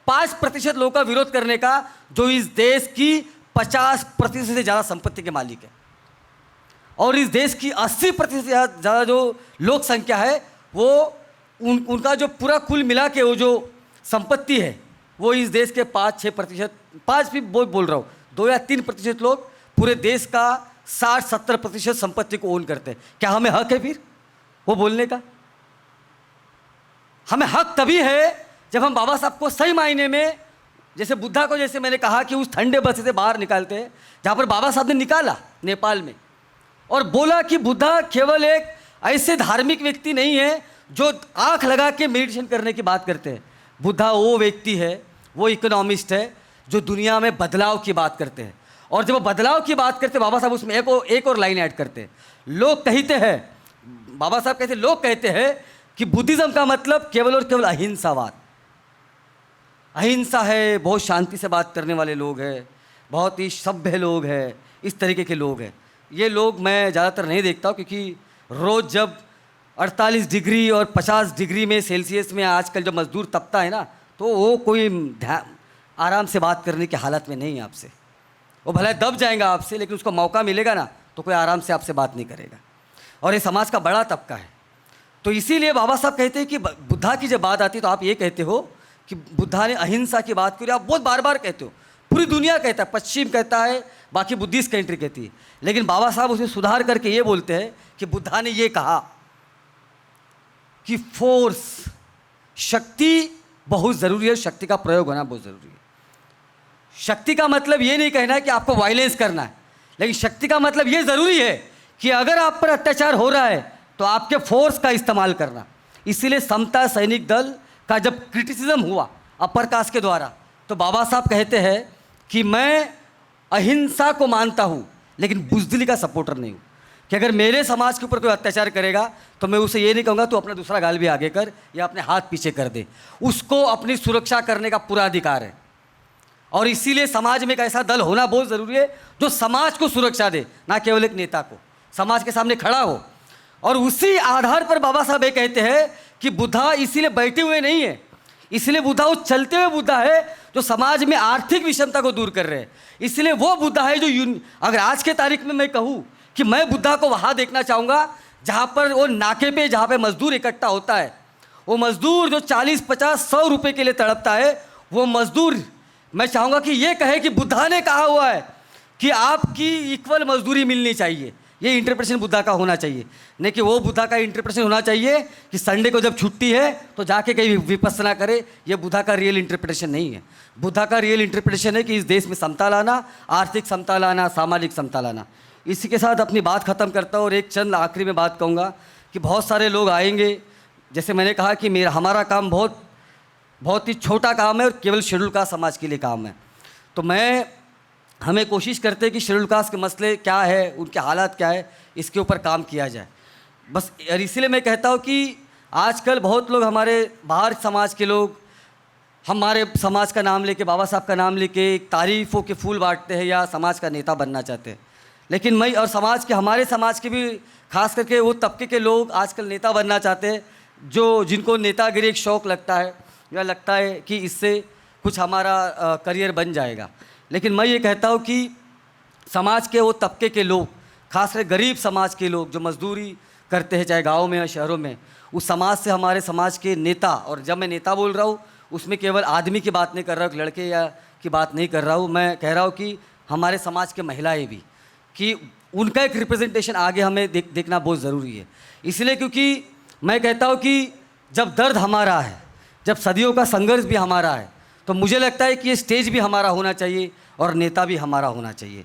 5% लोगों का विरोध करने का, जो इस देश की 50% से ज़्यादा संपत्ति के मालिक है, और इस देश की 80% से ज़्यादा जो लोक संख्या है, वो उनका जो पूरा कुल मिला के वो जो संपत्ति है, वो इस देश के 5-6%, 5 भी बोल रहा हूँ, 2 या 3% लोग पूरे देश का 60-70% संपत्ति को ओन करते हैं। क्या हमें हक है फिर वो बोलने का? हमें हक तभी है जब हम बाबा साहब को सही मायने में, जैसे बुद्धा को, जैसे मैंने कहा कि उस ठंडे बस्ते से बाहर निकालते हैं, जहाँ पर बाबा साहब ने निकाला नेपाल में, और बोला कि बुद्धा केवल एक ऐसे धार्मिक व्यक्ति नहीं है जो आंख लगा के मेडिटेशन करने की बात करते हैं। बुद्धा वो व्यक्ति है, वो इकोनॉमिस्ट है, जो दुनिया में बदलाव की बात करते हैं। और जब वो बदलाव की बात करते हैं, बाबा साहब उसमें एक और लाइन ऐड करते हैं। लोग कहते हैं, बाबा साहब कहते हैं, लोग कहते हैं कि बुद्धिज़्म का मतलब केवल और केवल अहिंसावाद, अहिंसा है, बहुत शांति से बात करने वाले लोग हैं, बहुत ही सभ्य लोग हैं, इस तरीके के लोग हैं। ये लोग मैं ज़्यादातर नहीं देखता हूँ, क्योंकि रोज़ जब 48 डिग्री और 50 डिग्री में सेल्सियस में आजकल जो मजदूर तपता है ना, तो वो कोई आराम से बात करने की हालत में नहीं है आपसे। वो भले दब जाएगा आपसे, लेकिन उसको मौका मिलेगा ना तो कोई आराम से आपसे बात नहीं करेगा। और ये समाज का बड़ा तबका है। तो इसीलिए बाबा साहब कहते हैं कि बुद्धा की जब बात आती है तो आप ये कहते हो कि बुद्धा ने अहिंसा की बात करी, आप बहुत बार बार कहते हो, पूरी दुनिया कहता है, पश्चिम कहता है, बाकी बुद्धिस्ट कंट्री कहती है, लेकिन बाबा साहब उसमें सुधार करके ये बोलते हैं कि बुद्धा ने ये कहा कि फोर्स, शक्ति बहुत ज़रूरी है, शक्ति का प्रयोग होना बहुत ज़रूरी है। शक्ति का मतलब ये नहीं कहना है कि आपको वायलेंस करना है, लेकिन शक्ति का मतलब ये ज़रूरी है कि अगर आप पर अत्याचार हो रहा है तो आपके फोर्स का इस्तेमाल करना। इसीलिए समता सैनिक दल का जब क्रिटिसिज्म हुआ अपर कास्ट के द्वारा, तो बाबा साहब कहते हैं कि मैं अहिंसा को मानता हूँ, लेकिन बुज़दिली का सपोर्टर नहीं हूँ, कि अगर मेरे समाज के ऊपर कोई अत्याचार करेगा तो मैं उसे ये नहीं कहूँगा तो अपना दूसरा गाल भी आगे कर या अपने हाथ पीछे कर दे, उसको अपनी सुरक्षा करने का पूरा अधिकार है। और इसीलिए समाज में एक ऐसा दल होना बहुत ज़रूरी है जो समाज को सुरक्षा दे, ना केवल एक नेता को, समाज के सामने खड़ा हो। और उसी आधार पर बाबा साहब ये कहते हैं कि बुद्धा इसीलिए बैठे हुए नहीं है, इसलिए बुद्धा वो चलते हुए बुद्धा है जो समाज में आर्थिक विषमता को दूर कर रहे हैं। इसलिए वो बुद्धा है जो अगर आज के तारीख में मैं कहूँ कि मैं बुद्धा को वहाँ देखना चाहूँगा जहाँ पर वो नाके पे, जहाँ पे मजदूर इकट्ठा होता है, वो मजदूर जो 40, 50, 100 रुपये के लिए तड़पता है, वो मजदूर मैं चाहूँगा कि ये कहे कि बुद्धा ने कहा हुआ है कि आपकी इक्वल मजदूरी मिलनी चाहिए। ये इंटरप्रिटेशन बुद्धा का होना चाहिए, नहीं कि वो बुद्धा का इंटरप्रिटेशन होना चाहिए कि संडे को जब छुट्टी है तो जाके कहीं विपස්සना करे। ये बुद्धा का रियल इंटरप्रिटेशन नहीं है। बुद्धा का रियल इंटरप्रिटेशन है कि इस देश में समता लाना, आर्थिक समता लाना, सामाजिक समता लाना। इसी के साथ अपनी बात ख़त्म करता हूँ और एक चंद आखिरी में बात कहूँगा कि बहुत सारे लोग आएंगे, जैसे मैंने कहा कि हमारा काम बहुत ही छोटा काम है और केवल शेड्यूल कास्ट समाज के लिए काम है। तो हमें कोशिश करते हैं कि शेड्यूल कास्ट के मसले क्या है, उनके हालात क्या है, इसके ऊपर काम किया जाए बस। और इसीलिए मैं कहता हूँ कि आजकल बहुत लोग, हमारे बाहर समाज के लोग हमारे समाज का नाम लेके, बाबा साहब का नाम लेके तारीफ़ों के फूल बांटते हैं या समाज का नेता बनना चाहते हैं। लेकिन मैं और हमारे समाज के भी खास करके वो तबके के लोग आजकल नेता बनना चाहते हैं जिनको नेतागिरी एक शौक़ लगता है या लगता है कि इससे कुछ हमारा करियर बन जाएगा। लेकिन मैं ये कहता हूँ कि समाज के वो तबके के लोग, खासकर गरीब समाज के लोग जो मजदूरी करते हैं, चाहे गाँव में या शहरों में, उस समाज से हमारे समाज के नेता, और जब मैं नेता बोल रहा हूँ उसमें केवल आदमी की बात नहीं कर रहा हूँ, लड़के या की बात नहीं कर रहा हूँ, मैं कह रहा हूँ कि हमारे समाज के महिलाएं भी, कि उनका एक रिप्रेजेंटेशन आगे हमें देखना बहुत ज़रूरी है। इसलिए क्योंकि मैं कहता हूँ कि जब दर्द हमारा है, जब सदियों का संघर्ष भी हमारा है, तो मुझे लगता है कि ये स्टेज भी हमारा होना चाहिए और नेता भी हमारा होना चाहिए।